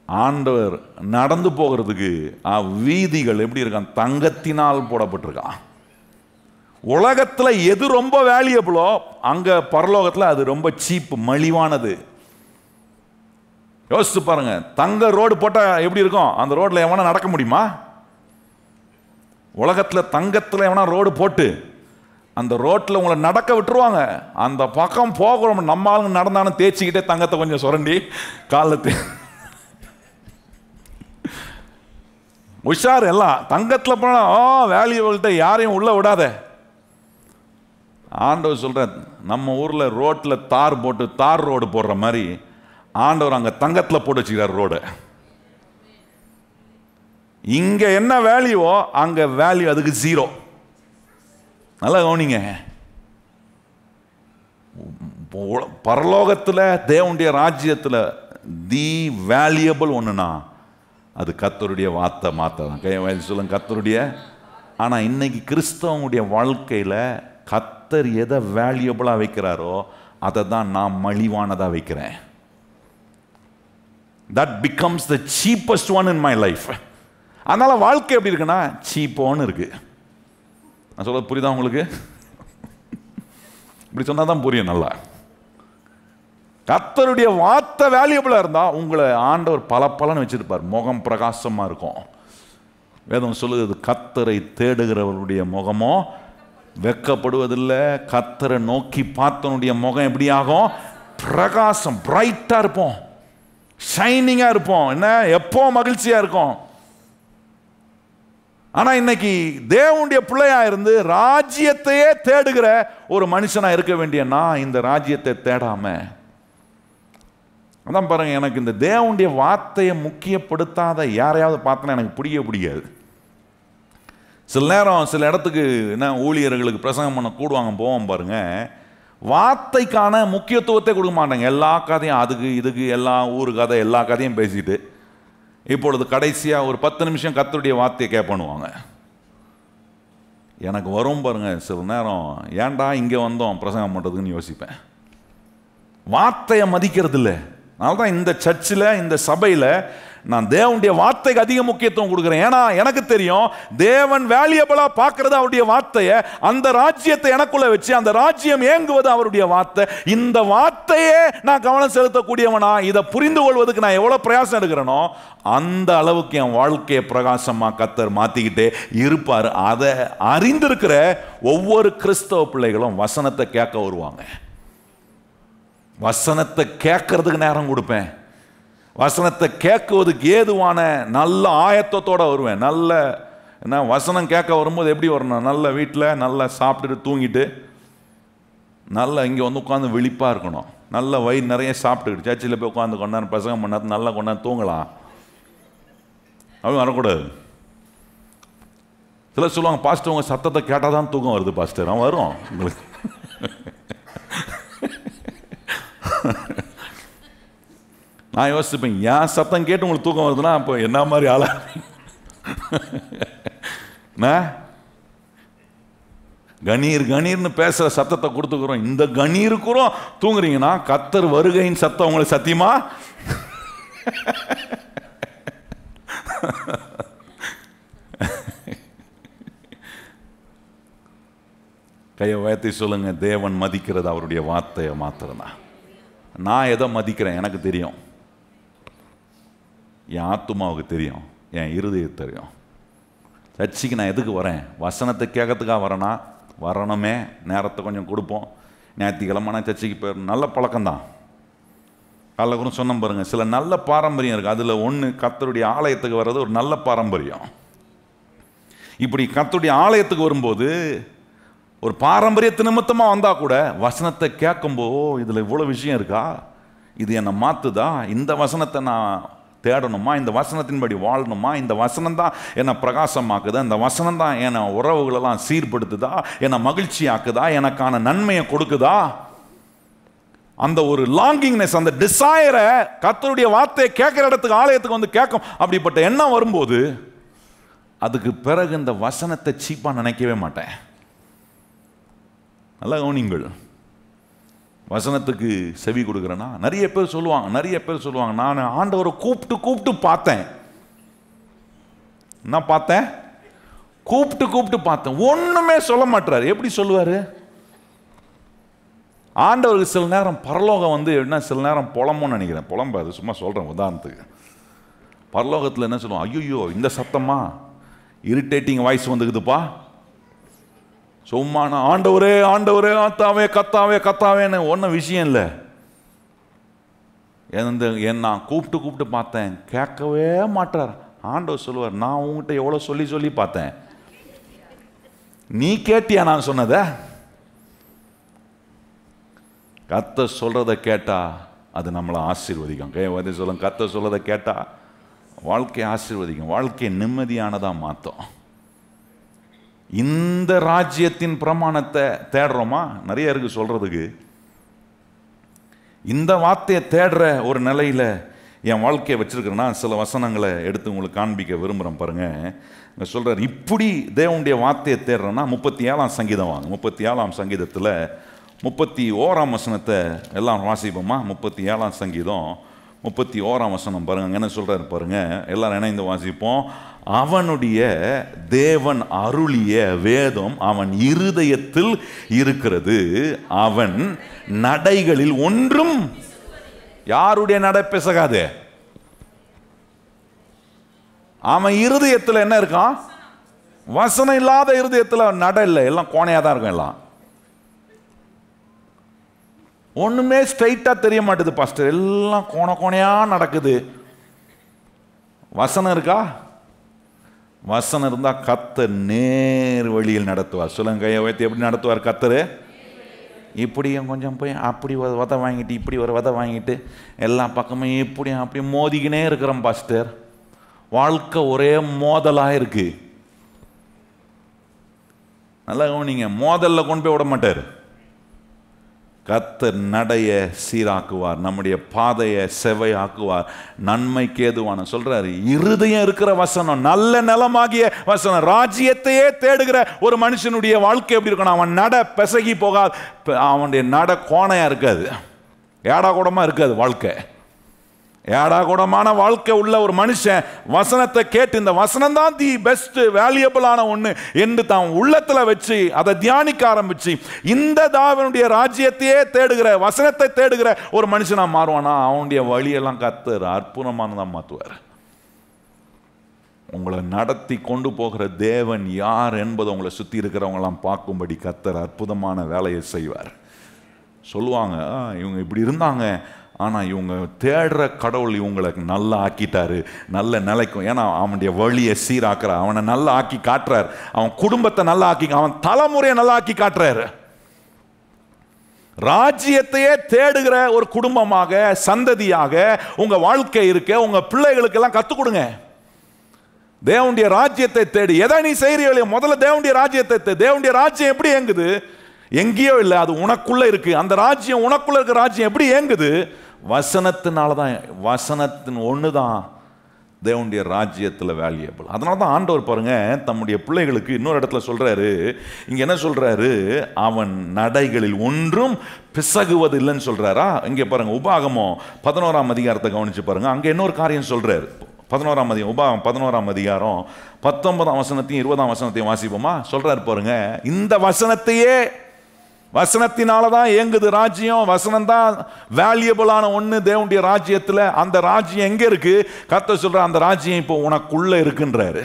ஆண்டவர் நடந்து போகிறதுக்கு வீதிகள் எப்படி இருக்கான், தங்கத்தினால் போடப்பட்டிருக்கான். உலகத்தில் எது ரொம்ப வேல்யூபிளோ அங்க பரலோகத்தில் அது ரொம்ப சீப், மலிவானது. யோசிச்சு பாருங்க, தங்க ரோடு போட்டா எப்படி இருக்கும், அந்த ரோட்ல எவனா நடக்க முடியுமா? உலகத்தில் தங்கத்தில் எவனா ரோடு போட்டு அந்த ரோட்டில் உங்களை நடக்க விட்டுருவாங்க. அந்த பக்கம் போகிறோம், நம்ம ஆளுங்க நடந்தாலும் தேய்ச்சிக்கிட்டே தங்கத்தை கொஞ்சம் சுரண்டி காலத்து உஷார். எல்லாம் தங்கத்தில் போனா வேல்யூபிள்கிட்ட யாரையும் உள்ள விடாத. ஆண்டவர் சொல்ற, நம்ம ஊர்ல ரோட்ல தார் போட்டு தார் ரோடு போடுற மாதிரி ஆண்டவர் அங்க தங்கத்தில் போட்டு வச்சுக்கிறார் ரோடு. இங்க என்ன வேல்யூவோ அங்க வேல்யூ அதுக்கு 0. நல்லா கவனிங்க, பரலோகத்தில் தேவனுடைய ராஜ்யத்தில் தி வேல்யூபிள் ஒண்ணுனா அது கர்த்தருடைய வார்த்தை மாத்தான். கையை சொல்லுங்க, கர்த்தருடைய. ஆனா இன்னைக்கு கிறிஸ்தவனுடைய வாழ்க்கையில கர்த்தர் எதை வேல்யூபிளா வைக்கிறாரோ அதை தான் நான் மலிவானதா வைக்கிறேன். that becomes the cheapest one in my life. அதனால வாழ்க்கை எப்படி இருக்குன்னா சீப்போன்னு இருக்கு. நான் சொல்றது புரியுதா உங்களுக்கு? இப்படி சொன்னா தான் புரியும் நல்லா. கர்த்தருடைய வார்த்தை வேல்யூபிளா இருந்தா உங்களை ஆண்டவர் பலன்னு வச்சிருப்பார், முகம் பிரகாசமா இருக்கும். வேதம் சொல்லுது, கர்த்தரை தேடுகிறவருடைய முகமோ வெக்கப்படுவதில்லை, கர்த்தரை நோக்கி பார்த்தவனுடைய முகம் எப்படி ஆகும், பிரகாசம், பிரைட்டா இருப்போம், ஷைனிங்கா இருப்போம், என்ன எப்போ மகிழ்ச்சியா இருக்கும். ஆனா இன்னைக்கு தேவனுடைய பிள்ளையா இருந்து ராஜ்யத்தையே தேடுகிற ஒரு மனுஷனா இருக்க வேண்டிய நான் இந்த ராஜ்யத்தை தேடாம, அதான் பாருங்க, எனக்கு இந்த தேவனுடைய வார்த்தையை முக்கியப்படுத்தாத யாரையாவது பார்த்தனா எனக்கு பிடிக்காது. சில நேரம் சில இடத்துக்கு என்ன ஊழியர்களுக்கு பிரசங்கம் பண்ண கூடுவாங்க, போவோம் பாருங்க, வார்த்தைக்கான முக்கியத்துவத்தை கொடுக்க மாட்டாங்க. எல்லா கதையும் அதுக்கு இதுக்கு, எல்லா ஊரு கதை எல்லா கதையும் பேசிட்டு இப்பொழுது கடைசியாக ஒரு 10 நிமிஷம் கர்த்தருடைய வார்த்தையை கேட்பண்ணுவாங்க. எனக்கு வரும் பாருங்க சில நேரம், ஏன்டா இங்கே வந்தோம் பிரசங்கம் பண்ணுறதுக்குன்னு யோசிப்பேன். வார்த்தையை மதிக்கிறது இல்லை. அதனால தான் இந்த சர்ச்சில், இந்த சபையில் நான் தேவனுடைய வார்த்தைக்கு அதிக முக்கியத்துவம் கொடுக்குறேன். ஏன்னா எனக்கு தெரியும், தேவன் வேல்யூபிளாக பார்க்கறது அவருடைய வார்த்தையை. அந்த ராஜ்யத்தை எனக்குள்ள வச்சு அந்த ராஜ்யம் ஏங்குவது அவருடைய வார்த்தை. இந்த வார்த்தையே நான் கவனம் செலுத்தக்கூடியவனா, இதை புரிந்து கொள்வதற்கு நான் எவ்வளோ பிரயாசம் எடுக்கிறேனோ அந்த அளவுக்கு என் வாழ்க்கையை பிரகாசமாக கர்த்தர் மாற்றிக்கிட்டே இருப்பார். அதை அறிந்திருக்கிற ஒவ்வொரு கிறிஸ்தவ பிள்ளைகளும் வசனத்தை கேட்க வருவாங்க. வசனத்தை கேட்கறதுக்கு நேரம் கொடுப்பேன். வசனத்தை கேட்குவதுக்கு ஏதுவான நல்ல ஆயத்தத்தோடு வருவேன். நல்ல என்ன வசனம் கேட்க வரும்போது எப்படி வரணும்? நல்ல வீட்டில் நல்லா சாப்பிட்டுட்டு தூங்கிட்டு நல்லா இங்கே வந்து உட்காந்து விழிப்பாக இருக்கணும். நல்ல வயிறு நிறைய சாப்பிட்டுக்கிட்டு சர்ச்சில் போய் உட்காந்து கொண்டாந்து பிரசங்கம் பண்ணாது நல்லா கொண்டாந்து தூங்கலாம். அப்படி வரக்கூடாது. சில சொல்லுவாங்க, பாஸ்டர் உங்கள் சத்தத்தை கேட்டால் தான் தூக்கம் வருது பாஸ்டர். அவன் வரும் உங்களுக்கு. நான் யோசிப்பேன், ஏன் சத்தம் கேட்டு உங்களுக்கு தூக்கம் வருதுன்னா அப்போ என்ன மாதிரி ஆளா? கணீர் கணீர்னு பேசுற சத்தத்தை கொடுத்துக்கிறோம். இந்த கணீருக்குறோம் தூங்குறீங்கன்னா கர்த்தர் வருகையின் சத்தம் உங்களுக்கு சத்தியமா? கையை உயர்த்தி சொல்லுங்க, தேவன் மதிக்கிறது அவருடைய வார்த்தையை மாத்திரம்தான். நான் எதை மதிக்கிறேன் எனக்கு தெரியும். என் ஆத்துமாவுக்கு தெரியும், என் இருதயத்துக்கு தெரியும். சர்ச்சைக்கு நான் எதுக்கு வரேன்? வசனத்தை கேட்கறதுக்காக வரேனா? வரணுமே, நேரத்தை கொஞ்சம் கொடுப்போம். ஞாயிற்றுக்கிழமை நான் சர்ச்சைக்கு போயிடும், நல்ல பழக்கம்தான். காலைல கூட சொன்ன பாருங்க, சில நல்ல பாரம்பரியம் இருக்குது. அதில் ஒன்று கர்த்தருடைய ஆலயத்துக்கு வர்றது ஒரு நல்ல பாரம்பரியம். இப்படி கர்த்தருடைய ஆலயத்துக்கு வரும்போது ஒரு பாரம்பரியத்து நிமித்தமாக வந்தால் கூட வசனத்தை கேட்கும்போது இதில் இவ்வளோ விஷயம் இருக்கா, இது என்னை மாற்றுதா, இந்த வசனத்தை நான் தேடணுமா, இந்த வசனத்தின்படி வாழணுமா, இந்த வசனம் தான் என்னை பிரகாசமாக்குதா, இந்த வசனம் தான் என்னை உறவுகளெல்லாம் சீர்படுத்துதா, என்னை மகிழ்ச்சி ஆக்குதா, எனக்கான நன்மையை கொடுக்குதா, அந்த ஒரு லாங்கிங்னஸ், அந்த டிசைரை கர்த்தருடைய வார்த்தையை கேட்குற இடத்துக்கு ஆலயத்துக்கு வந்து கேட்கும். அப்படிப்பட்ட எண்ணம் வரும்போது அதுக்கு பிறகு இந்த வசனத்தை சீப்பாக நினைக்கவே மாட்டேன். நல்லா கவனிங்கள். வசனத்துக்கு செவி கொடுக்குறேன்னா நிறைய பேர் சொல்லுவாங்க, நான் ஆண்டவரை கூப்பிட்டு பார்த்தேன். என்ன பார்த்தேன்? கூப்பிட்டு பார்த்தேன். ஒண்ணுமே சொல்ல மாட்டாரு. எப்படி சொல்லுவாரு? ஆண்டவருக்கு சில நேரம் பரலோகம் வந்து என்ன, சில நேரம் புலம்புன்னு நினைக்கிறேன். புலம்பாது, சும்மா சொல்றேன் உதாரணத்துக்கு. பரலோகத்தில் என்ன சொல்லுவோம்? ஐயோ இந்த சத்தமா, இரிட்டேட்டிங் வாய்ஸ் வந்துக்குதுப்பா. சும்மா நான் ஆண்டவரே ஆண்டவரே கத்தாவே கத்தாவே கத்தாவேன்னு ஒன்றும் விஷயம் இல்லை. நான் கூப்பிட்டு பார்த்தேன், கேட்கவே மாட்டார். ஆண்டவர் சொல்லுவார், நான் உங்ககிட்ட எவ்வளோ சொல்லி பார்த்தேன், நீ கேட்டியா நான் சொன்னதை? கர்த்தர் சொல்றதை கேட்டா அது நம்மளை ஆசீர்வதிக்கும். சொல்லுங்க, கர்த்தர் சொல்றதை கேட்டா வாழ்க்கையை ஆசீர்வதிக்கும், வாழ்க்கையை நிம்மதியானதாக மாற்றும். இந்த ராஜ்யத்தின் பிரமாணத்தை தேடுறோமா? நிறைய இருக்கு சொல்றதுக்கு. இந்த வார்த்தையை தேடுற ஒரு நிலையில என் வாழ்க்கையை வச்சிருக்கிறேன்னா சில வசனங்களை எடுத்து உங்களுக்கு காண்பிக்க விரும்புகிறேன். பாருங்க, சொல்றாரு, இப்படி தேவனுடைய வார்த்தையை தேடுறேன்னா 37ஆம் சங்கீதம் வாங்க. 37ஆம் சங்கீதத்தில் 31ஆம் வசனத்தை எல்லாம் வாசிப்போமா? 37ஆம் சங்கீதம் 31ஆம் வசனம் பாருங்க, என்ன சொல்றாரு பாருங்க, எல்லாரும் இணைந்து வாசிப்போம். அவனுடைய தேவன் அருளிய வேதம் அவன் இருதயத்தில் இருக்கிறது, அவன் நடைகளில் ஒன்றும். யாருடைய நடை பிசகாது? அவன் இருதயத்தில் என்ன இருக்கான்? வசனம் இல்லாத இருதயத்தில் நடை இல்லை, எல்லாம் கோணையா தான் இருக்கும். எல்லாம் ஒண்ணுமே ஸ்ட்ரைட்டா தெரிய மாட்டேது பாஸ்டர், எல்லாம் கோணையா நடக்குது. வசனம் இருக்கா? வசனம் இருந்தா கர்த்தர் நேர் வழியில் நடத்துவார். சொல்லுங்க, கையை வைத்து எப்படி நடத்துவார் கர்த்தர்? இப்படியும் கொஞ்சம் போய் அப்படி ஒரு வதை வாங்கிட்டு இப்படி ஒரு வதை வாங்கிட்டு எல்லா பக்கமும் இப்படியும் அப்படியும் மோதிக்கினே இருக்கிறோம் பாஸ்டர். வாழ்க்கை ஒரே மோதலாக இருக்கு. நல்லா கவனிங்க, மோதல்ல கொண்டு போய் விட மாட்டார். கர்த்தர் நடைய சீராக்குவார், நம்முடைய பாதையை செவையாக்குவார், நன்மைக்கு ஏதுவான சொல்றாரு. இருதயம் இருக்கிற வசனம், நல்ல நிலமாகிய வசனம், ராஜ்யத்தையே தேடுகிற ஒரு மனுஷனுடைய வாழ்க்கை எப்படி இருக்கணும்? அவன் நட பிசகி போகாது, அவனுடைய நட கோணையா இருக்காது, ஏடா கூடமா இருக்காது. வாழ்க்கை ஏடாகூடமான வாழ்க்கை உள்ள ஒரு மனுஷன் வசனத்தை கேட்டு, இந்த வசனம் தான் தி பெஸ்ட் வேல்யூபிளான ஒன்று என்று தான் உள்ளத்துல வச்சு அதை தியானிக்க ஆரம்பிச்சு, இந்த தாவனுடைய ராஜ்யத்தையே தேடுகிற, வசனத்தை தேடுகிற ஒரு மனுஷனா மாறுவானா, அவனுடைய வழியெல்லாம் கர்த்தர் அற்புதமானதான் மாற்றுவார். உங்களை நடத்தி கொண்டு போகிற தேவன் யார் என்பதை உங்களை சுற்றி இருக்கிறவங்களாம் பார்க்கும்படி கர்த்தர் அற்புதமான வேலையை செய்வார். சொல்லுவாங்க, இவங்க இப்படி இருந்தாங்க, ஆனால் இவங்க தேடுற கடவுள் இவங்களை நல்லா ஆக்கிட்டாரு, நல்ல நிலைக்கும். ஏன்னா அவனுடைய வழியை சீராக்குறார், அவனை நல்லா ஆக்கி காட்டுறார், அவன் குடும்பத்தை நல்லா ஆக்கி, அவன் தலைமுறையை நல்லா ஆக்கி காட்டுறாரு. ராஜ்யத்தையே தேடுகிற ஒரு குடும்பமாக, சந்ததியாக உங்க வாழ்க்கை இருக்க, உங்க பிள்ளைகளுக்கு எல்லாம் கற்றுக் கொடுங்க. தேவனுடைய ராஜ்யத்தை தேடி எதை நீ செய்யறியோ முதல்ல தேவனுடைய ராஜ்யத்தை தேடி. தேவனுடைய ராஜ்யம் எப்படி இயங்குது? எங்கேயோ இல்லை, அது உனக்குள்ள இருக்கு. அந்த ராஜ்யம், உனக்குள்ள இருக்க ராஜ்யம் எப்படி இயங்குது? வசனத்தினால தான். வசனத்தின் ஒன்று தான் தேவனுடைய ராஜ்யத்தில் வேல்யூபிள். அதனால தான் ஆண்டவர் பாருங்க தம்முடைய பிள்ளைகளுக்கு இன்னொரு இடத்துல சொல்றாரு. இங்க என்ன சொல்றாரு? அவன் நடைகளில் ஒன்றும் பிசகுவது இல்லைன்னு சொல்றாரா? இங்கே பாருங்க, உபாகமம் 11ஆம் அதிகாரத்தை கவனிச்சு பாருங்க. அங்கே இன்னொரு காரியம் சொல்றாரு. 11ஆம் அதிகாரம், உபாகம் 11ஆம் அதிகாரம் 19ஆம் வசனத்தையும் 20ஆம் வசனத்தையும் வாசிப்போமா? சொல்றாரு பாருங்க, இந்த வசனத்தையே, வசனத்தினாலதான் இயங்குது ராஜ்யம், வசனம் தான் வேல்யூபிளான ஒன்று தேவனுடைய ராஜ்யத்தில். அந்த ராஜ்யம் எங்க இருக்கு? கர்த்தர் சொல்ற அந்த ராஜ்யம் இப்போ உனக்குள்ள இருக்குன்றாரு.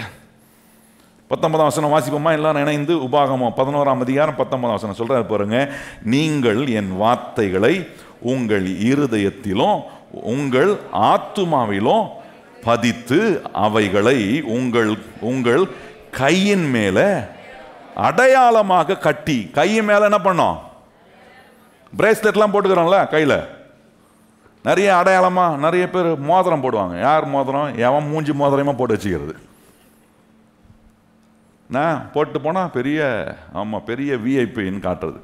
19ஆம் வசனம் வாசிப்போமா எல்லாரும் இணைந்து? உபாகமம் 11ஆம் அதிகாரம் 19ஆம் வசனம் சொல்றாரு பாருங்க, நீங்கள் என் வார்த்தைகளை உங்கள் இருதயத்திலும் உங்கள் ஆத்துமாவிலும் பதித்து அவைகளை உங்கள் கையின் மேல அடையாளமாக கட்டி. கையின் மேல என்ன பண்ணோம்? பிரேஸ்லெட்லாம் போட்டுக்கிறோம்ல கையில், நிறைய அடையாளமா நிறைய பேர் மோதிரம் போடுவாங்க. யார் மோதிரம்? எவன் மூஞ்சி மோதிரமா போட்டு வச்சுக்கிறது. நான் போட்டு போனால் பெரிய, ஆமாம், பெரிய விஐபின்னு காட்டுறது.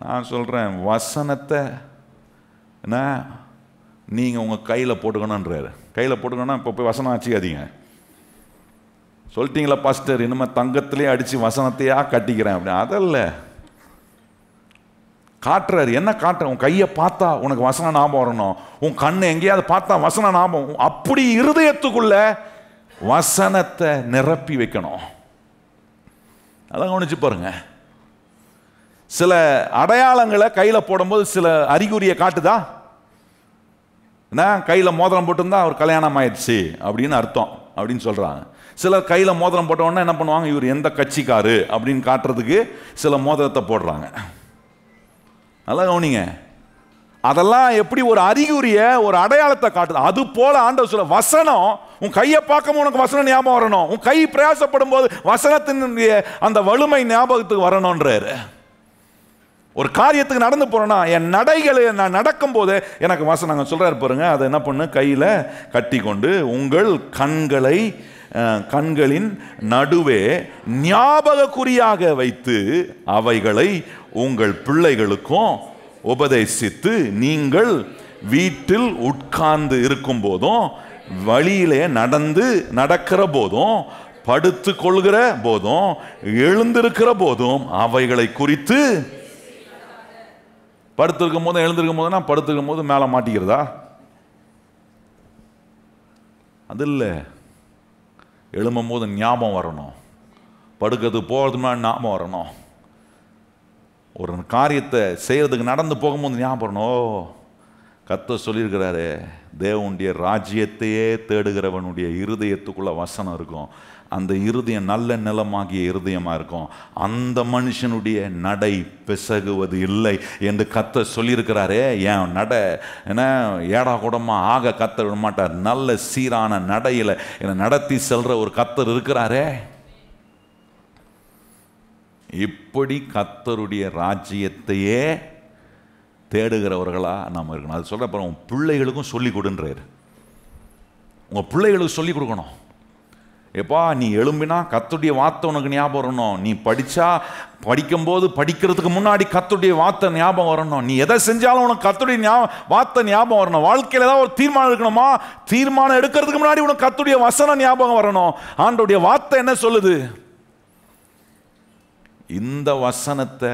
நான் சொல்கிறேன், வசனத்தை என்ன நீங்கள் உங்கள் கையில் போட்டுக்கணுன்றாரு. கையில் போட்டுக்கணும்னா இப்போ போய் வசனம் வச்சுக்காதீங்க. சொல்லிட்டீங்களா பாஸ்டர், இனிமேல் தங்கத்திலே அடித்து வசனத்தையா கட்டிக்கிறேன் அப்படி, அதல்ல. காட்டுறாரு. என்ன காட்டுற? உன் கையை பார்த்தா உனக்கு வசனம் ஞாபகம் வரணும், உன் கண்ணு எங்கேயாவது பார்த்தா வசனம் ஞாபகம். அப்படி இருதயத்துக்குள்ள வசனத்தை நிரப்பி வைக்கணும். அதான் கவனிச்சு பாருங்க. சில அடையாளங்களை கையில் போடும்போது சில அறிகுறியை காட்டுதா? கையில் மோதிரம் போட்டிருந்தா அவர் கல்யாணம் ஆயிடுச்சு அப்படின்னு அர்த்தம் அப்படின்னு சொல்றாங்க. சிலர் கையில் மோதிரம் போட்ட உடனே என்ன பண்ணுவாங்க? இவர் எந்த கட்சிக்காரு அப்படின்னு காட்டுறதுக்கு சில மோதிரத்தை போடுறாங்க. நல்லா கவனிங்க. அதெல்லாம் எப்படி ஒரு அறிகுறிய, ஒரு அடையாளத்தை காட்டுது. அது போல ஆண்டவர் சொல்ல, வசனம் உன் கையை பார்க்கும் உனக்கு வசனம் ஞாபகம் வரணும். உன் கை பிரயாசப்படும் போது வசனத்தினுடைய அந்த வலிமை ஞாபகத்துக்கு வரணும்ன்றாரு. ஒரு காரியத்துக்கு நடந்து போறேன்னா என் நடைகளை நான் நடக்கும் போது எனக்கு வசனம் சொல்றாரு பாருங்க, அதை என்ன பண்ணு? கையில் கட்டி கொண்டு உங்கள் கண்களின் நடுவே ஞாபக குறியாக வைத்து அவைகளை உங்கள் பிள்ளைகளுக்கும் உபதேசித்து, நீங்கள் வீட்டில் உட்கார்ந்து இருக்கும் போதும், வழியிலே நடக்கிற போதும், படுத்து கொள்கிற போதும், எழுந்திருக்கிற போதும் அவைகளை குறித்து. படுத்திருக்கும் போதும் எழுந்திருக்கும் போதுனா, படுத்திருக்கும் போது மேலே மாட்டிக்கிறதா? அது இல்லை. எழும்பும் போது ஞாபகம் வரணும், படுக்கிறது போகிறது முன்னாடி ஞாபகம் வரணும். ஒரு காரியத்தை செய்யறதுக்கு நடந்து போகும்போது ஞாபகம் வரணும். கர்த்தர் சொல்லியிருக்கிறாரு, தேவனுடைய ராஜ்யத்தையே தேடுகிறவனுடைய இருதயத்துக்குள்ள வசனம் இருக்கும். அந்த இருதயம் நல்ல நிலமாகிய இருதயமாக இருக்கும். அந்த மனுஷனுடைய நடை பிசகுவது இல்லை என்று கர்த்தர் சொல்லியிருக்கிறாரே. ஏன் நடை என்ன ஏடா கூடமா ஆக கர்த்தர் விட மாட்டார். நல்ல சீரான நடையில் என்னை நடத்தி செல்ற ஒரு கர்த்தர் இருக்கிறாரே. இப்படி கர்த்தருடைய ராஜ்யத்தையே தேடுகிறவர்களா நாம் இருக்கணும். அது சொல்ற அப்புறம் உன் பிள்ளைகளுக்கும் சொல்லிக் கொடுன்றாரு. உங்கள் பிள்ளைகளுக்கு சொல்லிக் கொடுக்கணும். எப்பா நீ எழும்பினா கர்த்தருடைய வார்த்தை உனக்கு ஞாபகம் வரணும். நீ படிக்கும்போது படிக்கிறதுக்கு முன்னாடி கர்த்தருடைய வார்த்தை ஞாபகம் வரணும். நீ எதை செஞ்சாலும் உனக்கு கர்த்தருடைய வார்த்தை ஞாபகம் வரணும். வாழ்க்கையில் ஏதாவது ஒரு தீர்மானம் எடுக்கணுமா, தீர்மானம் எடுக்கிறதுக்கு முன்னாடி உனக்கு கர்த்தருடைய வசனம் ஞாபகம் வரணும். ஆண்டவருடைய வார்த்தை என்ன சொல்லுது? இந்த வசனத்தை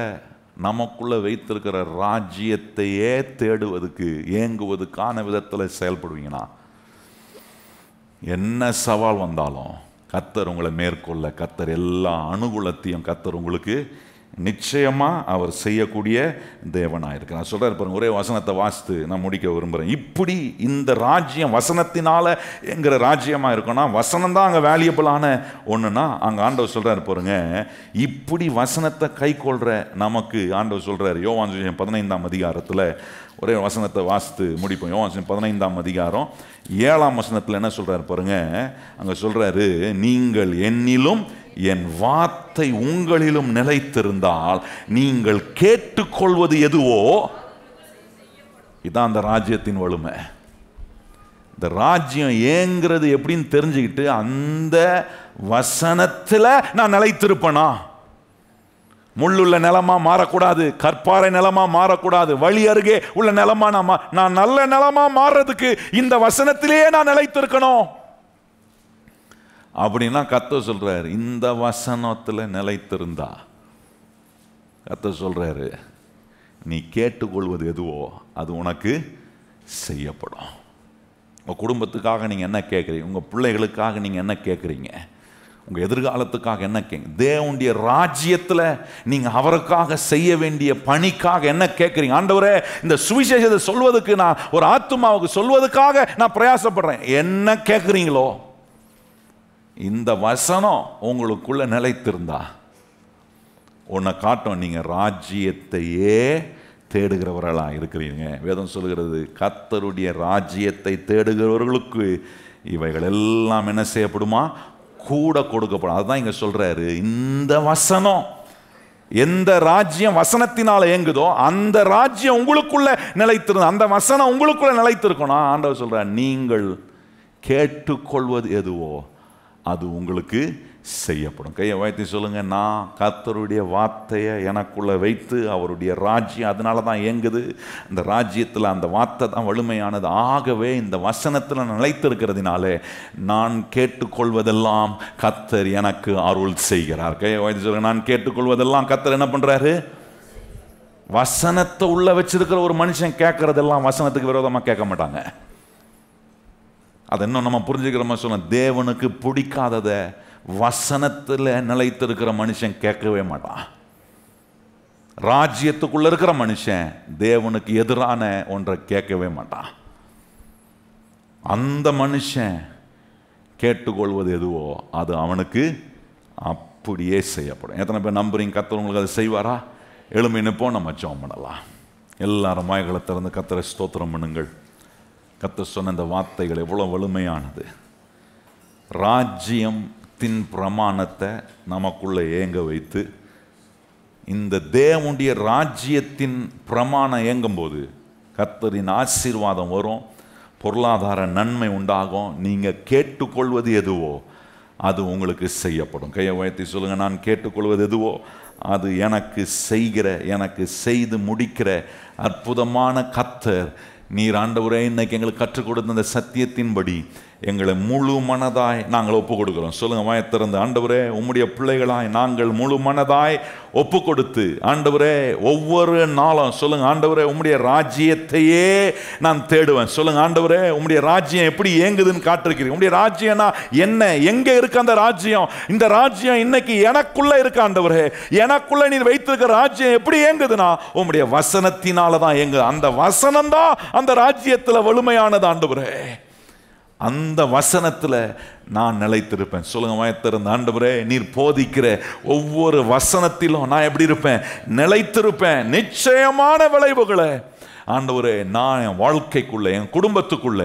நமக்குள்ள வைத்திருக்கிற ராஜ்யத்தையே தேடுவதற்கு ஏங்குவதற்கான விதத்தில் செயல்படுவீங்கன்னா என்ன சவால் வந்தாலும் கர்த்தர் உங்களை மேற்கொள்ள, கர்த்தர் எல்லா அனுகூலத்தையும் கர்த்தர் உங்களுக்கு நிச்சயமா அவர் செய்யக்கூடிய தேவனாக இருக்கு. நான் சொல்றேன் பாருங்க, ஒரே வசனத்தை வாசித்து நான் முடிக்க விரும்புகிறேன். இப்படி இந்த ராஜ்யம் வசனத்தினால என்கிற ராஜ்யமாக இருக்குன்னா வசனம் தான் அங்கே வேல்யூபிளான ஒன்றுனா அங்கே ஆண்டவர் சொல்கிறார் பாருங்க, இப்படி வசனத்தை கை கொள்கிற நமக்கு ஆண்டவர் சொல்கிறார். யோவான் 15ஆம் அதிகாரத்தில் ஒரே வசனத்தை வாசித்து முடிப்போம். யோவான் 15ஆம் அதிகாரம் 7ஆம் வசனத்தில் என்ன சொல்கிறார் பாருங்க, அங்கே சொல்கிறாரு, நீங்கள் என்னிலும் என் வார்த்தை உங்களிலும் நிலைத்திருந்தால் நீங்கள் கேட்டுக்கொள்வது எதுவோ இதான் அந்த ராஜ்யத்தின் வலிமை. இந்த ராஜ்யம் ஏங்கிறது எப்படின்னு தெரிஞ்சுக்கிட்டு அந்த வசனத்தில் நான் நிலைத்திருப்பேனா, முள்ளுள்ள நிலமா மாறக்கூடாது, கற்பாறை நிலமா மாறக்கூடாது, வழி அருகே உள்ள நிலமா நான் நல்ல நிலமா மாறுறதுக்கு இந்த வசனத்திலேயே நான் நிலைத்திருக்கணும் அப்படின்னா கர்த்தர் சொல்றாரு, இந்த வசனத்தில் நிலைத்திருந்தா கர்த்தர் சொல்றாரு, நீ கேட்டுக்கொள்வது எதுவோ அது உனக்கு செய்யப்படும். உங்க குடும்பத்துக்காக நீங்க என்ன கேட்குறீங்க, உங்க பிள்ளைகளுக்காக நீங்க என்ன கேட்குறீங்க, உங்க எதிர்காலத்துக்காக என்ன கேட்குறீங்க, தேவனுடைய ராஜ்யத்தில் நீங்க அவருக்காக செய்ய வேண்டிய பணிக்காக என்ன கேட்குறீங்க. ஆண்டவரே, இந்த சுவிசேஷத்தை சொல்வதற்கு நான் ஒரு ஆத்துமாவுக்கு சொல்வதற்காக நான் பிரயாசப்படுறேன், என்ன கேட்குறீங்களோ இந்த வசனம் உங்களுக்குள்ள நிலைத்திருந்தா உன்னை காட்டும் நீங்க ராஜ்யத்தையே தேடுகிறவர்களாக இருக்கிறீங்க. வேதம் சொல்கிறது, கர்த்தருடைய ராஜ்யத்தை தேடுகிறவர்களுக்கு இவைகள் எல்லாம் என்ன செய்யப்படுமா, கூட கொடுக்கப்படும். அதுதான் இங்க சொல்றாரு, இந்த வசனம் எந்த ராஜ்யம் வசனத்தினால இயங்குதோ அந்த ராஜ்யம் உங்களுக்குள்ள நிலைத்திருந்த, அந்த வசனம் உங்களுக்குள்ள நிலைத்திருக்கணும். ஆண்டவர் சொல்றார், நீங்கள் கேட்டுக்கொள்வது எதுவோ அது உங்களுக்கு செய்யப்படும். கையை வைத்து சொல்லுங்க, நான் கர்த்தருடைய வார்த்தையை எனக்குள்ள வைத்து அவருடைய ராஜ்யம் அதனால தான் இயங்குது, இந்த ராஜ்யத்தில் அந்த வார்த்தை தான் வலிமையானது. ஆகவே இந்த வசனத்தில் நிலைத்திருக்கிறதுனாலே நான் கேட்டுக்கொள்வதெல்லாம் கர்த்தர் எனக்கு அருள் செய்கிறார். கையை வைத்து சொல்லுங்க, நான் கேட்டுக்கொள்வதெல்லாம் கர்த்தர் என்ன பண்றாரு. வசனத்தை உள்ள வச்சிருக்கிற ஒரு மனுஷன் கேட்கறதெல்லாம் வசனத்துக்கு விரோதமாக கேட்க மாட்டாங்க. அதை இன்னும் நம்ம புரிஞ்சுக்கிற மாதிரி சொல்ல, தேவனுக்கு பிடிக்காததை வசனத்தில் நிலைத்திருக்கிற மனுஷன் கேட்கவே மாட்டான். ராஜ்யத்துக்குள்ள இருக்கிற மனுஷன் தேவனுக்கு எதிரான ஒன்றை கேட்கவே மாட்டான். அந்த மனுஷன் கேட்டுக்கொள்வது எதுவோ அது அவனுக்கு அப்படியே செய்யப்படும். எத்தனை பேர் நம்புறீங்க கர்த்தர் உங்களுக்கு அதை செய்வாரா? எழும்பி நிற்போம், நம்ம ஜெபம் பண்ணலாம். எல்லாரும் வாய்களை திறந்து கர்த்தரை ஸ்தோத்திரம் பண்ணுங்கள். கர்த்தர் சொன்ன இந்த வார்த்தைகள் எவ்வளோ வலிமையானது. ராஜ்யத்தின் பிரமாணத்தை நமக்குள்ளே ஏங்க வைத்து இந்த தேவனுடைய ராஜ்யத்தின் பிரமாணம் ஏங்கும்போது கர்த்தரின் ஆசீர்வாதம் வரும், பொருளாதார நன்மை உண்டாகும். நீங்கள் கேட்டுக்கொள்வது எதுவோ அது உங்களுக்கு செய்யப்படும். கையை உயர்த்தி சொல்லுங்க, நான் கேட்டுக்கொள்வது எதுவோ அது எனக்கு செய்கிற, எனக்கு செய்து முடிக்கிற அற்புதமான கர்த்தர் நீர். ஆண்டவரே, இன்னைக்கு எங்களுக்கு கற்றுக் கொடுத்த இந்த சத்தியத்தின்படி எங்களை முழு மனதாய் நாங்கள் ஒப்பு கொடுக்கிறோம். சொல்லுங்க வாயை திறந்து, ஆண்டவரே, உம்முடைய பிள்ளைகளாய் நாங்கள் முழு மனதாய் ஒப்பு கொடுத்து, ஆண்டவரே, ஒவ்வொரு நாளும் சொல்லுங்க, ஆண்டவரே, உம்முடைய ராஜ்யத்தையே நான் தேடுவேன். சொல்லுங்க, ஆண்டவரே, உம்முடைய ராஜ்யம் எப்படி இயங்குதுன்னு காட்டிருக்கிறீங்க. உம்முடைய ராஜ்யம்னா என்ன, எங்க இருக்கு அந்த ராஜ்யம்? இந்த ராஜ்யம் இன்னைக்கு எனக்குள்ள இருக்கு ஆண்டவரே. எனக்குள்ள நீர் வைத்திருக்கிற ராஜ்யம் எப்படி இயங்குதுன்னா உம்முடைய வசனத்தினால தான் இயங்குது. அந்த வசனம் தான் அந்த ராஜ்யத்தில் வலிமையானது ஆண்டவரே. அந்த வசனத்தில் நான் நிலைத்திருப்பேன். சொல்லுங்க வாயத்திருந்த, ஆண்டவரே, நீர் போதிக்கிற ஒவ்வொரு வசனத்திலும் நான் எப்படி இருப்பேன்? நிலைத்திருப்பேன். நிச்சயமான விளைவுகளை ஆண்டவரே நான் என் வாழ்க்கைக்குள்ள, என் குடும்பத்துக்குள்ள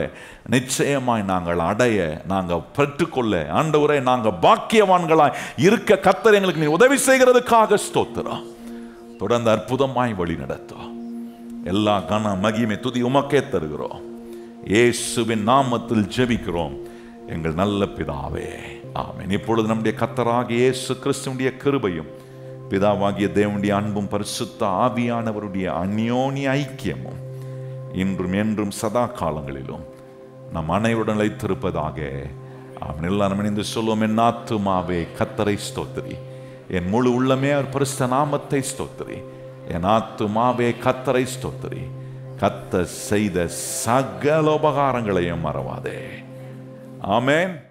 நிச்சயமாய் நாங்கள் அடைய, நாங்கள் பெற்றுக்கொள்ள, ஆண்டவரே, நாங்கள் பாக்கியவான்களாய் இருக்க கர்த்தர் எங்களுக்கு நீ உதவி செய்கிறதுக்காக ஸ்தோத்திரம். தொடர்ந்து அற்புதமாய் வழி நடத்தும். எல்லா கன மகிமை துதி உமக்கே தருகிறோம். இயேசுவின் நாமத்தில் ஜெபிக்கிறோம் எங்கள் நல்ல பிதாவே, ஆமென். இப்பொழுது நம்முடைய கர்த்தராகிய இயேசு கிறிஸ்துவினுடைய கிருபையும் பிதாவாகிய தேவனுடைய அன்பும் பரிசுத்த ஆவியானவருடைய அந்யோன்ய ஐக்கியமும் இன்றும் என்றும் சதா காலங்களிலும் நம் அனைவருடன் நிலைத்திருப்பதாக. ஆமென். எல்லாரும் இணைந்து சொல்லுவோம். என் ஆத்துமாவே கர்த்தரை ஸ்தோத்திரி, என் முழு உள்ளமே அவர் பரிசுத்த நாமத்தை ஸ்தோத்திரி. என் ஆத்துமாவே கர்த்தரை ஸ்தோத்திரி, கர்த்தர் செய்த சகல உபகாரங்களையும் மறவாதே. ஆமென்.